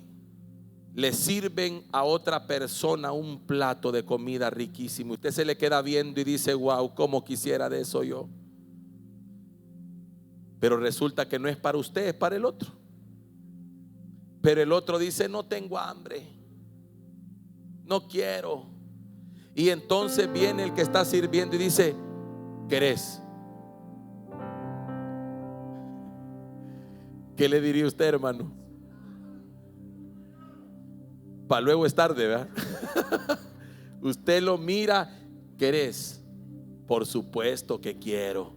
le sirven a otra persona un plato de comida riquísimo. Usted se le queda viendo y dice: wow, cómo quisiera de eso yo. Pero resulta que no es para usted, es para el otro. Pero el otro dice: no tengo hambre, no quiero. Y entonces viene el que está sirviendo y dice: ¿querés? ¿Qué le diría usted, hermano? Para luego es tarde, ¿verdad? Usted lo mira: ¿querés? Por supuesto que quiero.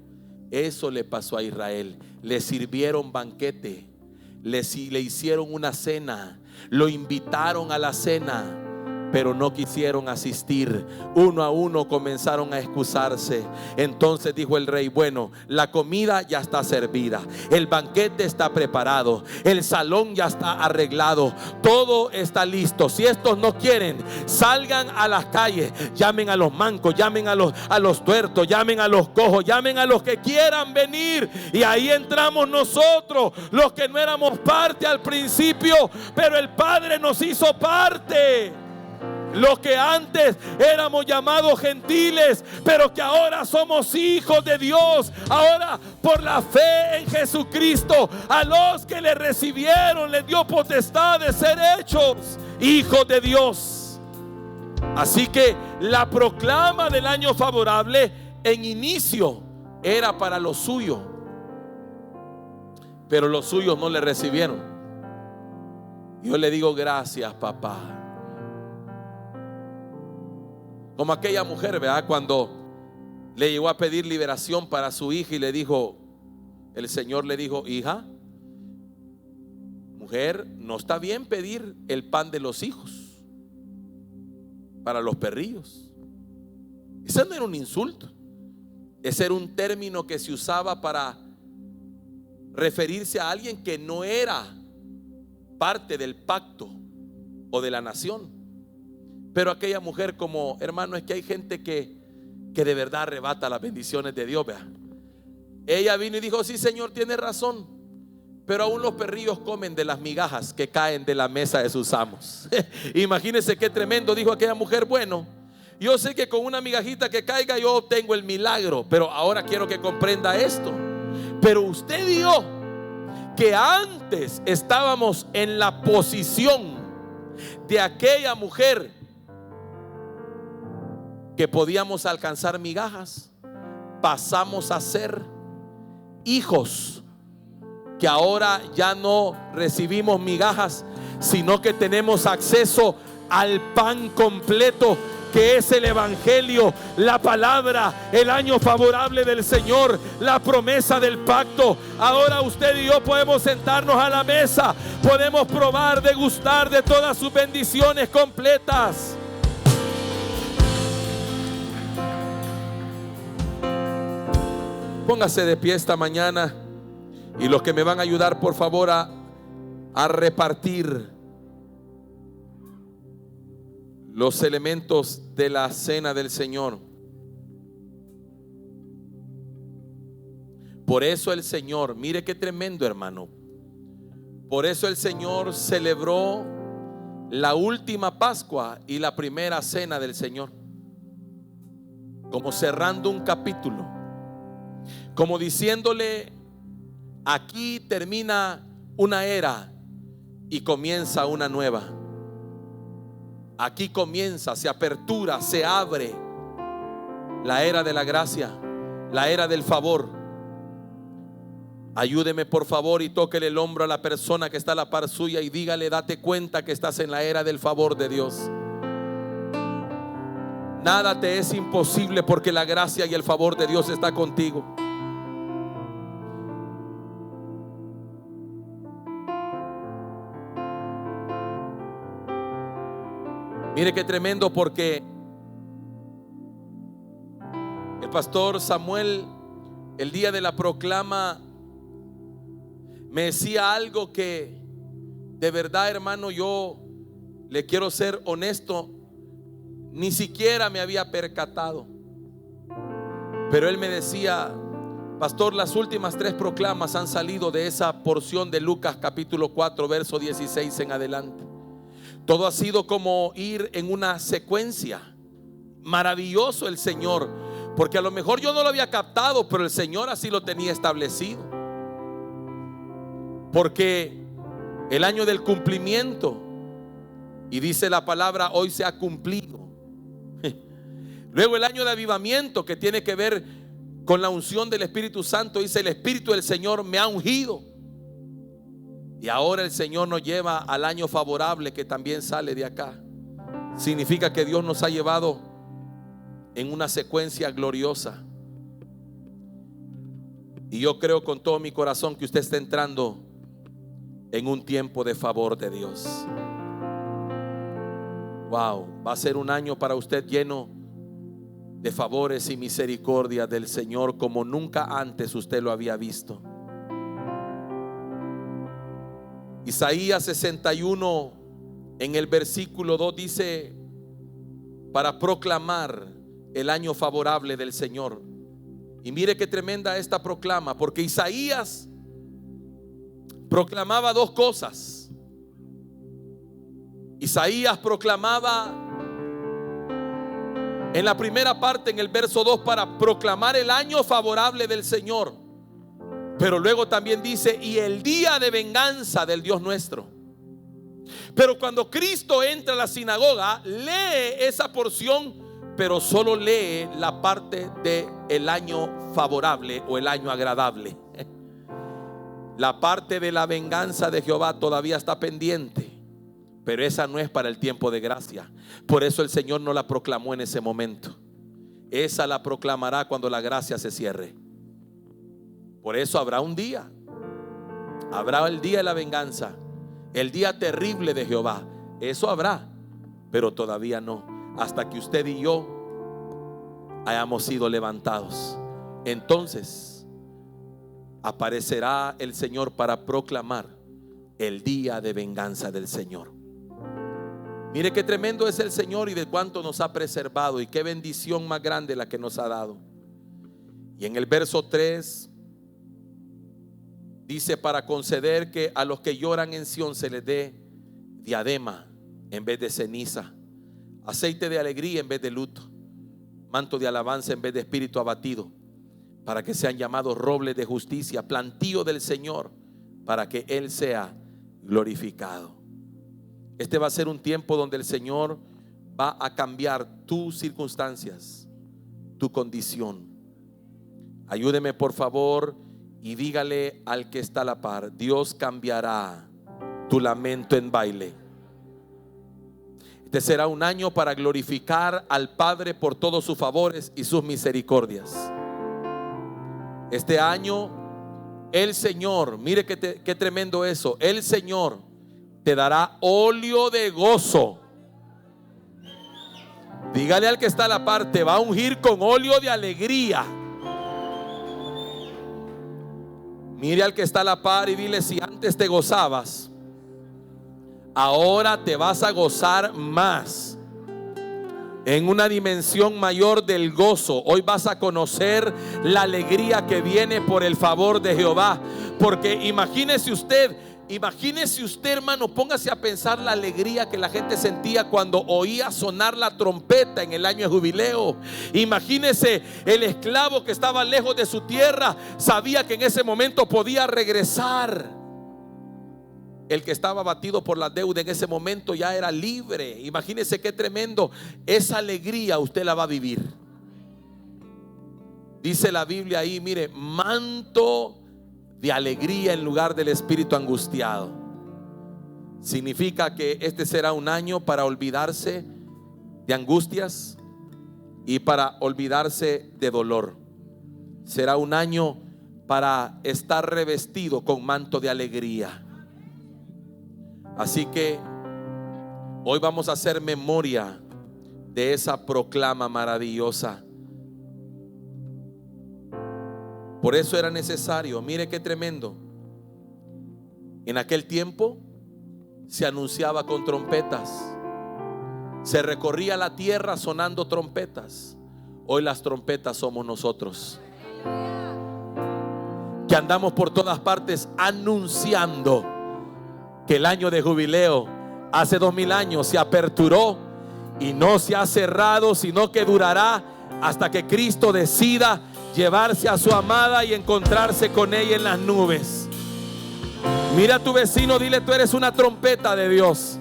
Eso le pasó a Israel. Le sirvieron banquete, le hicieron una cena, lo invitaron a la cena, pero no quisieron asistir. Uno a uno comenzaron a excusarse. Entonces dijo el rey: bueno, la comida ya está servida, el banquete está preparado, el salón ya está arreglado, todo está listo. Si estos no quieren, salgan a las calles, llamen a los mancos, llamen a los tuertos, llamen a los cojos, llamen a los que quieran venir. Y ahí entramos nosotros, los que no éramos parte al principio, pero el Padre nos hizo parte. Los que antes éramos llamados gentiles, pero que ahora somos hijos de Dios. Ahora, por la fe en Jesucristo, a los que le recibieron les dio potestad de ser hechos hijos de Dios. Así que la proclama del año favorable en inicio era para los suyos, pero los suyos no le recibieron. Yo le digo: gracias, papá. Como aquella mujer, ¿verdad? Cuando le llegó a pedir liberación para su hija y le dijo, el Señor le dijo: hija, mujer, no está bien pedir el pan de los hijos para los perrillos. Ese no era un insulto. Ese era un término que se usaba para referirse a alguien que no era parte del pacto o de la nación. Pero aquella mujer, como hermano, es que hay gente que de verdad arrebata las bendiciones de Dios, ¿verdad? Ella vino y dijo: sí, Señor, tiene razón, pero aún los perrillos comen de las migajas que caen de la mesa de sus amos. Imagínense qué tremendo. Dijo aquella mujer: bueno, yo sé que con una migajita que caiga yo obtengo el milagro, pero ahora quiero que comprenda esto. Pero usted vio que antes estábamos en la posición de aquella mujer, que podíamos alcanzar migajas. Pasamos a ser hijos, que ahora ya no recibimos migajas, sino que tenemos acceso al pan completo, que es el evangelio, la palabra, el año favorable del Señor, la promesa del pacto. Ahora usted y yo podemos sentarnos a la mesa, podemos probar, degustar de todas sus bendiciones completas. Póngase de pie esta mañana, y los que me van a ayudar, por favor, a repartir los elementos de la cena del Señor. Por eso el Señor, mire qué tremendo, hermano, por eso el Señor celebró la última Pascua y la primera cena del Señor, como cerrando un capítulo, como diciéndole: aquí termina una era y comienza una nueva. Aquí comienza, se apertura, se abre la era de la gracia, la era del favor. Ayúdeme, por favor, y tóquele el hombro a la persona que está a la par suya y dígale: date cuenta que estás en la era del favor de Dios. Nada te es imposible, porque la gracia y el favor de Dios está contigo. Mire qué tremendo, porque el pastor Samuel, el día de la proclama, me decía algo que de verdad, hermano, yo le quiero ser honesto, ni siquiera me había percatado. Pero él me decía: pastor, las últimas 3 proclamas han salido de esa porción de Lucas capítulo 4 verso 16 en adelante. Todo ha sido como ir en una secuencia. Maravilloso el Señor, porque a lo mejor yo no lo había captado, pero el Señor así lo tenía establecido. Porque el año del cumplimiento, y dice la palabra, hoy se ha cumplido. Luego el año de avivamiento, que tiene que ver con la unción del Espíritu Santo. Dice: el Espíritu del Señor me ha ungido. Y ahora el Señor nos lleva al año favorable, que también sale de acá. Significa que Dios nos ha llevado en una secuencia gloriosa. Y yo creo con todo mi corazón que usted está entrando en un tiempo de favor de Dios. Wow, va a ser un año para usted lleno de favores y misericordia del Señor como nunca antes usted lo había visto. Isaías 61 en el versículo 2 dice: para proclamar el año favorable del Señor. Y mire qué tremenda esta proclama, porque Isaías proclamaba dos cosas. Isaías proclamaba en la primera parte, en el verso 2, para proclamar el año favorable del Señor. Pero luego también dice: y el día de venganza del Dios nuestro. Pero cuando Cristo entra a la sinagoga, lee esa porción, pero solo lee la parte de el año favorable o el año agradable. La parte de la venganza de Jehová todavía está pendiente, pero esa no es para el tiempo de gracia. Por eso el Señor no la proclamó en ese momento. Esa la proclamará cuando la gracia se cierre. Por eso habrá un día, habrá el día de la venganza, el día terrible de Jehová. Eso habrá, pero todavía no, hasta que usted y yo hayamos sido levantados. Entonces aparecerá el Señor para proclamar el día de venganza del Señor. Mire qué tremendo es el Señor y de cuánto nos ha preservado, y qué bendición más grande la que nos ha dado. Y en el verso 3 dice: para conceder que a los que lloran en Sión se les dé diadema en vez de ceniza, aceite de alegría en vez de luto, manto de alabanza en vez de espíritu abatido, para que sean llamados robles de justicia, plantío del Señor, para que Él sea glorificado. Este va a ser un tiempo donde el Señor va a cambiar tus circunstancias, tu condición. Ayúdeme por favor y dígale al que está a la par: Dios cambiará tu lamento en baile. Este será un año para glorificar al Padre por todos sus favores y sus misericordias. Este año el Señor, mire qué tremendo eso, el Señor te dará óleo de gozo. Dígale al que está a la par: te va a ungir con óleo de alegría. Mire al que está a la par y dile: si antes te gozabas, ahora te vas a gozar más, en una dimensión mayor del gozo. Hoy vas a conocer la alegría que viene por el favor de Jehová. Porque imagínese usted, hermano, póngase a pensar la alegría que la gente sentía cuando oía sonar la trompeta en el año de jubileo. Imagínese el esclavo que estaba lejos de su tierra, sabía que en ese momento podía regresar. El que estaba abatido por la deuda en ese momento ya era libre. Imagínese qué tremendo. Esa alegría usted la va a vivir. Dice la Biblia ahí, mire, manto de alegría en lugar del espíritu angustiado. Significa que este será un año para olvidarse de angustias y para olvidarse de dolor. Será un año para estar revestido con manto de alegría. Así que hoy vamos a hacer memoria de esa proclama maravillosa. Por eso era necesario, mire qué tremendo. En aquel tiempo se anunciaba con trompetas, se recorría la tierra sonando trompetas. Hoy las trompetas somos nosotros, que andamos por todas partes anunciando que el año de jubileo hace 2000 años se aperturó y no se ha cerrado, sino que durará hasta que Cristo decida llevarse a su amada y encontrarse con ella en las nubes. Mira a tu vecino, dile: tú eres una trompeta de Dios,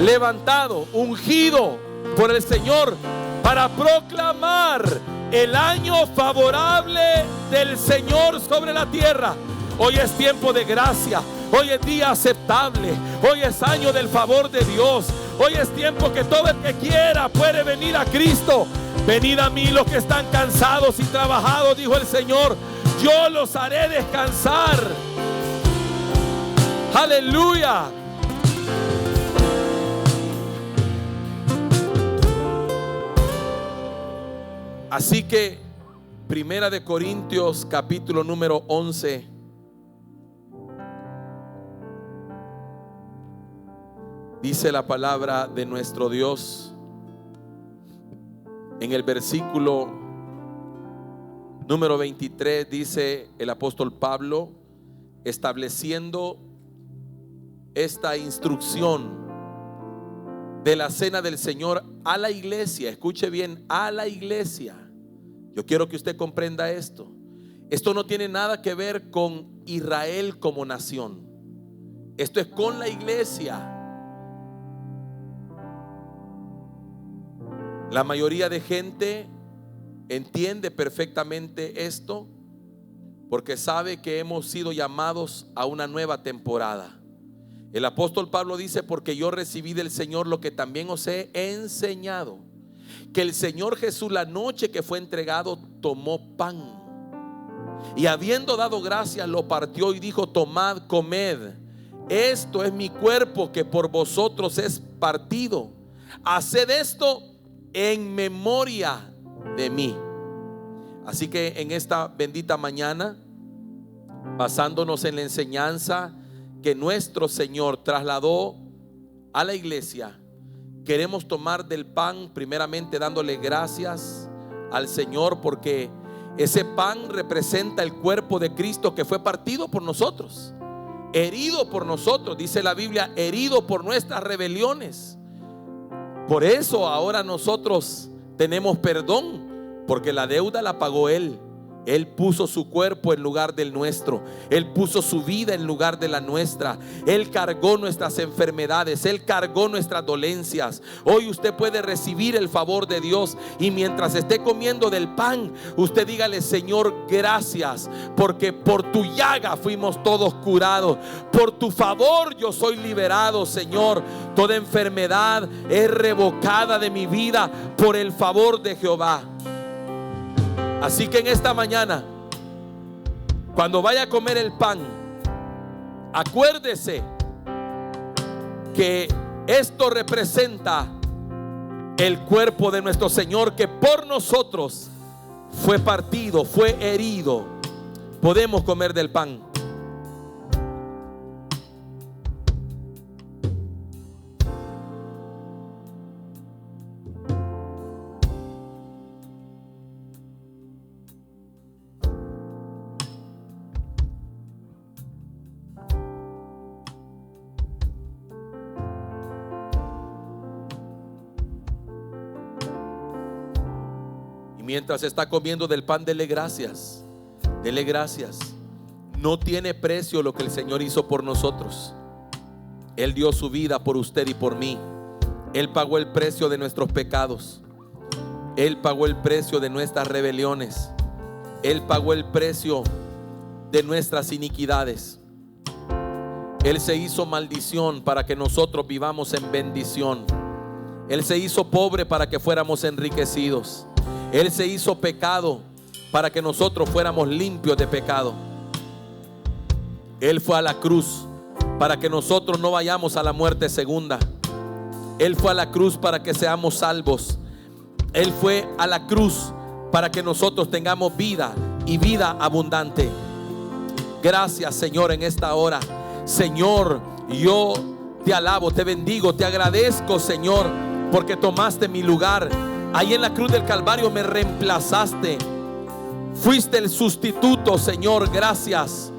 levantado, ungido por el Señor para proclamar el año favorable del Señor sobre la tierra. Hoy es tiempo de gracia, hoy es día aceptable, hoy es año del favor de Dios. Hoy es tiempo que todo el que quiera puede venir a Cristo. Venid a mí los que están cansados y trabajados, dijo el Señor, yo los haré descansar. Aleluya. Así que Primera de Corintios capítulo número 11. Dice la palabra de nuestro Dios en el versículo número 23, dice el apóstol Pablo, estableciendo esta instrucción de la cena del Señor a la iglesia. Escuche bien, a la iglesia. Yo quiero que usted comprenda esto. Esto no tiene nada que ver con Israel como nación. Esto es con la iglesia. La mayoría de gente entiende perfectamente esto porque sabe que hemos sido llamados a una nueva temporada. El apóstol Pablo dice: porque yo recibí del Señor lo que también os he enseñado, que el Señor Jesús, la noche que fue entregado, tomó pan y habiendo dado gracias lo partió y dijo: tomad, comed, esto es mi cuerpo que por vosotros es partido, haced esto en memoria de mí. Así que en esta bendita mañana, basándonos en la enseñanza que nuestro Señor trasladó a la iglesia, queremos tomar del pan primeramente dándole gracias al Señor, porque ese pan representa el cuerpo de Cristo que fue partido por nosotros, herido por nosotros, dice la Biblia, herido por nuestras rebeliones. Por eso ahora nosotros tenemos perdón, porque la deuda la pagó Él. Él puso su cuerpo en lugar del nuestro. Él puso su vida en lugar de la nuestra. Él cargó nuestras enfermedades. Él cargó nuestras dolencias. Hoy usted puede recibir el favor de Dios, y mientras esté comiendo del pan, usted dígale: Señor, gracias, porque por tu llaga fuimos todos curados. Por tu favor yo soy liberado, Señor. Toda enfermedad es revocada de mi vida por el favor de Jehová. Así que en esta mañana, cuando vaya a comer el pan, acuérdese que esto representa el cuerpo de nuestro Señor, que por nosotros fue partido, fue herido. Podemos comer del pan. Mientras está comiendo del pan, dele gracias. Dele gracias. No tiene precio lo que el Señor hizo por nosotros. Él dio su vida por usted y por mí. Él pagó el precio de nuestros pecados. Él pagó el precio de nuestras rebeliones. Él pagó el precio de nuestras iniquidades. Él se hizo maldición para que nosotros vivamos en bendición. Él se hizo pobre para que fuéramos enriquecidos. Él se hizo pecado para que nosotros fuéramos limpios de pecado. Él fue a la cruz para que nosotros no vayamos a la muerte segunda. Él fue a la cruz para que seamos salvos. Él fue a la cruz para que nosotros tengamos vida y vida abundante. Gracias, Señor, en esta hora. Señor, yo te alabo, te bendigo, te agradezco, Señor, porque tomaste mi lugar. Ahí en la cruz del Calvario me reemplazaste. Fuiste el sustituto, Señor. Gracias,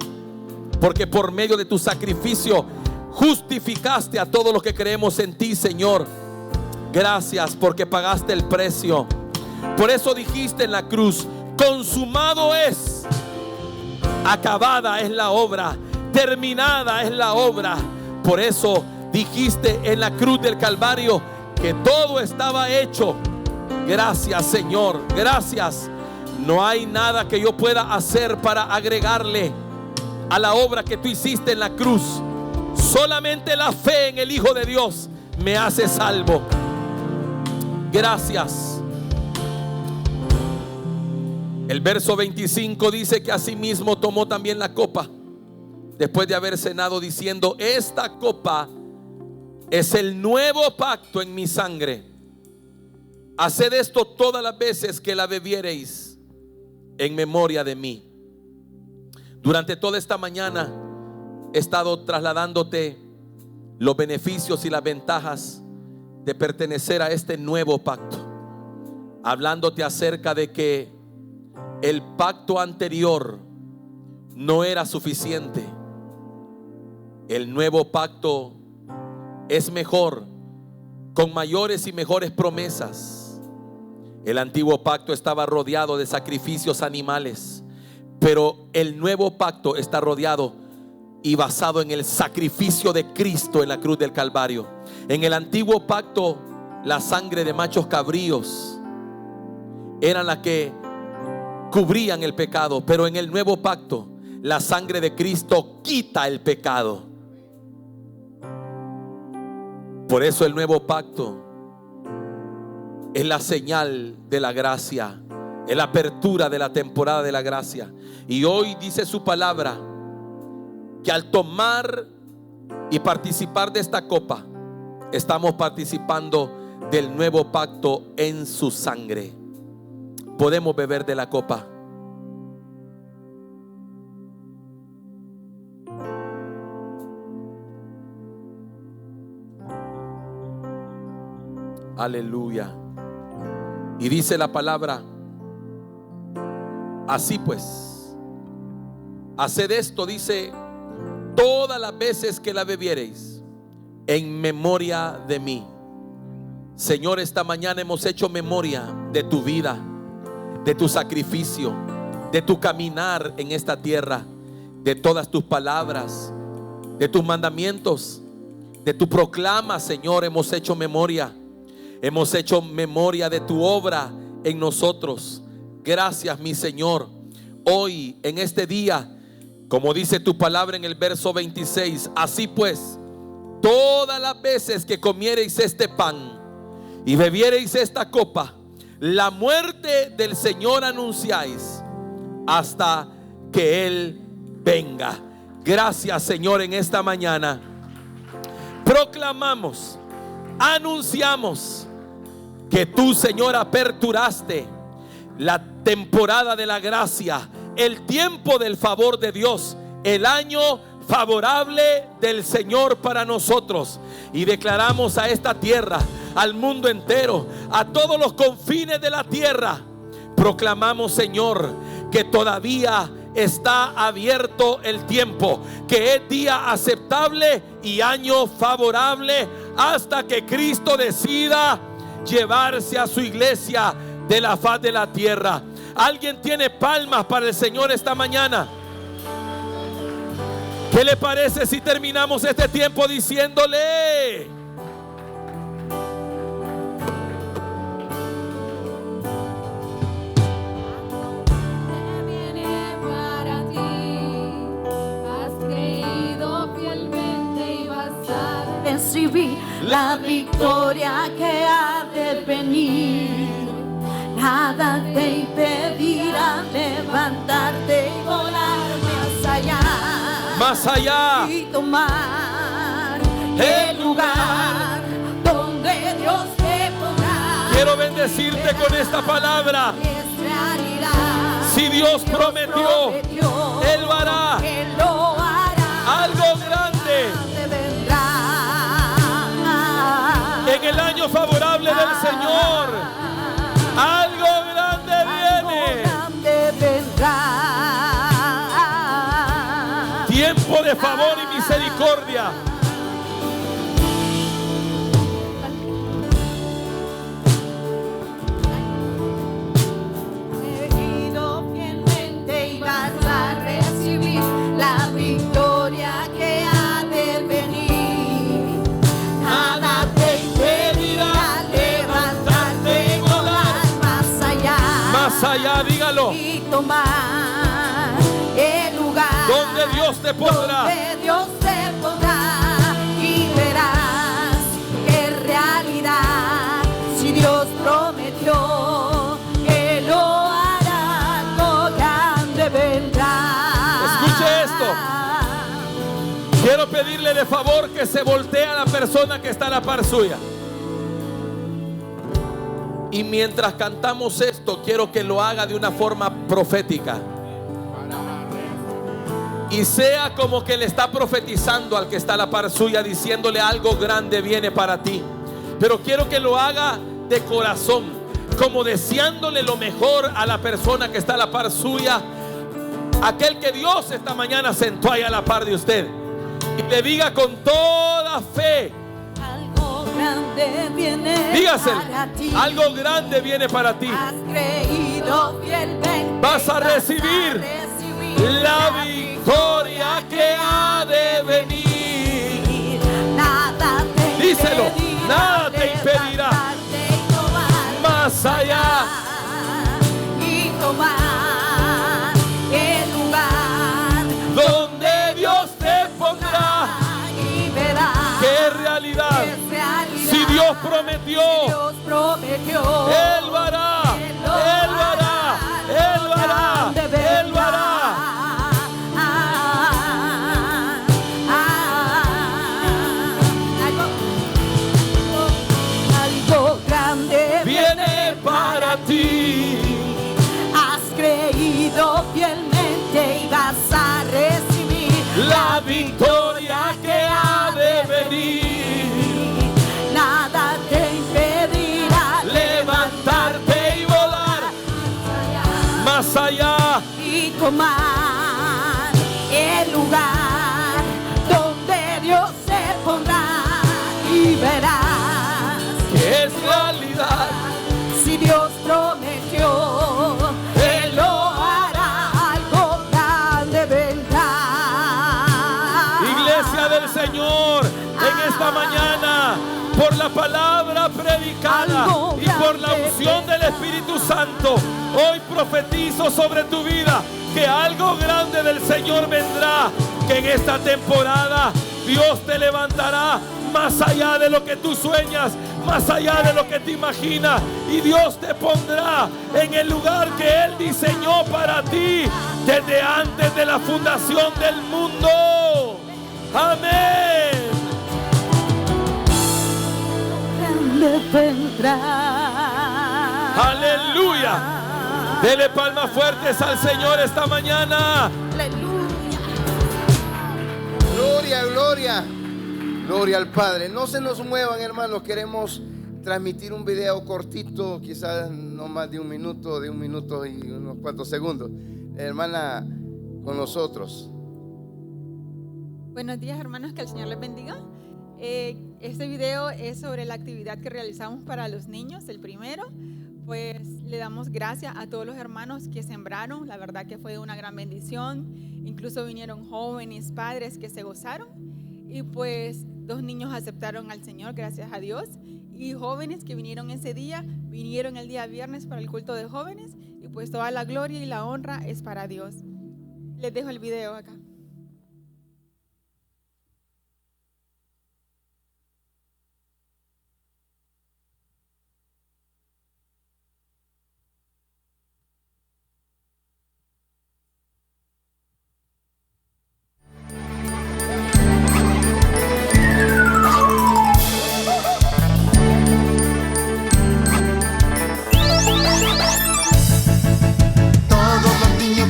porque por medio de tu sacrificio justificaste a todos los que creemos en ti, Señor. Gracias porque pagaste el precio. Por eso dijiste en la cruz: consumado es. Acabada es la obra, terminada es la obra. Por eso dijiste en la cruz del Calvario que todo estaba hecho. Gracias, Señor, gracias. No hay nada que yo pueda hacer para agregarle a la obra que tú hiciste en la cruz. Solamente la fe en el Hijo de Dios me hace salvo. Gracias. El verso 25 dice que asimismo tomó también la copa después de haber cenado, diciendo: esta copa es el nuevo pacto en mi sangre. haced esto todas las veces que la bebiereis en memoria de mí. Durante toda esta mañana he estado trasladándote los beneficios y las ventajas de pertenecer a este nuevo pacto, hablándote acerca de que el pacto anterior no era suficiente. El nuevo pacto es mejor, con mayores y mejores promesas. El antiguo pacto estaba rodeado de sacrificios animales, pero el nuevo pacto está rodeado y basado en el sacrificio de Cristo en la cruz del Calvario. En el antiguo pacto, la sangre de machos cabríos eran las que cubrían el pecado, pero en el nuevo pacto, la sangre de Cristo quita el pecado. Por eso el nuevo pacto es la señal de la gracia, es la apertura de la temporada de la gracia. Y hoy dice su palabra que al tomar y participar de esta copa, estamos participando del nuevo pacto en su sangre. Podemos beber de la copa. Aleluya. Y dice la palabra: así pues, haced esto, dice, todas las veces que la bebiereis en memoria de mí. Señor, esta mañana hemos hecho memoria de tu vida, de tu sacrificio, de tu caminar en esta tierra, de todas tus palabras, de tus mandamientos, de tu proclama. Señor, hemos hecho memoria. Hemos hecho memoria de tu obra en nosotros. Gracias, mi Señor. Hoy, en este día, como dice tu palabra en el verso 26, así pues, todas las veces que comiereis este pan y bebiereis esta copa, la muerte del Señor anunciáis hasta que Él venga. Gracias, Señor, en esta mañana proclamamos, anunciamos que tú, Señor, aperturaste la temporada de la gracia, el tiempo del favor de Dios, el año favorable del Señor para nosotros. Y declaramos a esta tierra, al mundo entero, a todos los confines de la tierra, proclamamos, Señor, que todavía está abierto el tiempo, que es día aceptable y año favorable hasta que Cristo decida llevarse a su iglesia de la faz de la tierra. ¿Alguien tiene palmas para el Señor esta mañana? ¿Qué le parece si terminamos este tiempo diciéndole: viene para ti, has creído fielmente y vas a recibir la victoria que ha de venir? Nada te impedirá levantarte y volar más allá y tomar el lugar donde Dios te pondrá. Quiero bendecirte con esta palabra. Es realidad. Si Dios prometió, Él lo hará. Algo grande en el año favorable del Señor. Algo grande viene. Tiempo de favor y misericordia. Elegido fielmente y vas a recibir la victoria que ha de venir. Nada te impedirá levantarte y volar más allá, dígalo. y tomar el lugar donde Dios te pondrá. Donde Dios te pondrá y verás que en realidad, si Dios prometió que lo hará, lo grande vendrá. Escuche esto. Quiero pedirle de favor que se voltee a la persona que está a la par suya Y mientras cantamos esto, quiero que lo haga de una forma profética. Y sea como que le está profetizando al que está a la par suya, diciéndole algo grande viene para ti. Pero quiero que lo haga de corazón, como deseándole lo mejor a la persona que está a la par suya, aquel que Dios esta mañana sentó ahí a la par de usted. Y le diga con toda fe: algo grande viene. Dígaselo, para ti. algo grande viene para ti. Has creído fielmente. Vas a recibir la victoria que ha de venir. Nada te Díselo, impedirá, nada te impedirá. levantarte y tomar Más allá. y tomar el lugar Donde Dios te pondrá. y verás ¡Qué realidad! que es realidad. Si Dios prometió, Dios prometió, Él lo hará. Él lo hará. Él lo hará. Él lo hará. Algo grande Viene para ti. has creído fielmente y vas a recibir La victoria que ha de venir. Nada te impedirá Levantarte y volar más allá. y tomar el lugar donde Dios se pondrá y verás Que es realidad. si Dios prometió, Él lo hará, algo grande vendrá. Iglesia del Señor, en esta mañana, por la palabra predicada y por la unción del Espíritu Santo, hoy profetizo sobre tu vida que algo grande del Señor vendrá, que en esta temporada Dios te levantará más allá de lo que tú sueñas, más allá de lo que te imaginas, y Dios te pondrá en el lugar que Él diseñó para ti desde antes de la fundación del mundo. Amén. Grande vendrá. Aleluya. Dele palmas fuertes al Señor esta mañana. Aleluya. Gloria, gloria. Gloria al Padre. No se nos muevan, hermanos. Queremos transmitir un video cortito, quizás no más de un minuto y unos cuantos segundos. Hermana, con nosotros. Buenos días, hermanos, que el Señor les bendiga. Este video es sobre la actividad que realizamos para los niños, el primero. Pues le damos gracias a todos los hermanos que sembraron, la verdad que fue una gran bendición. Incluso vinieron jóvenes, padres que se gozaron, y pues 2 niños aceptaron al Señor, gracias a Dios, y jóvenes que vinieron ese día, vinieron el día viernes para el culto de jóvenes, y pues toda la gloria y la honra es para Dios. Les dejo el video acá.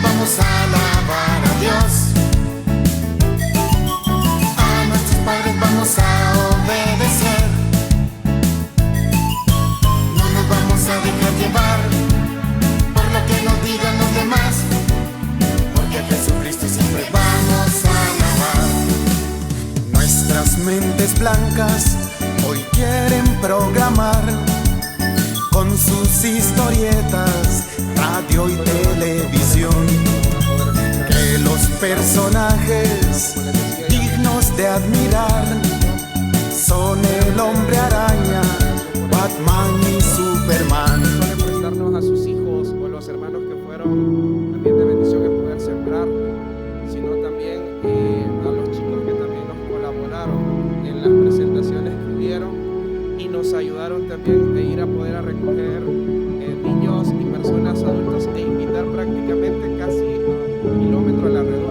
Vamos a alabar a Dios, a nuestros padres vamos a obedecer, no nos vamos a dejar llevar por lo que nos digan los demás, porque a Jesucristo siempre vamos a alabar. Nuestras mentes blancas hoy quieren programar con sus historietas, radio y televisión, que los personajes dignos de admirar son el Hombre Araña, Batman y Superman. Para presentarnos a sus hijos o los hermanos que fueron también de bendición en poder sembrar, sino también a los chicos que también nos colaboraron en las presentaciones que hubieron y nos ayudaron también a ir a poder a recoger niños y personas adultas e invitar prácticamente casi a 1 kilómetro a la redonda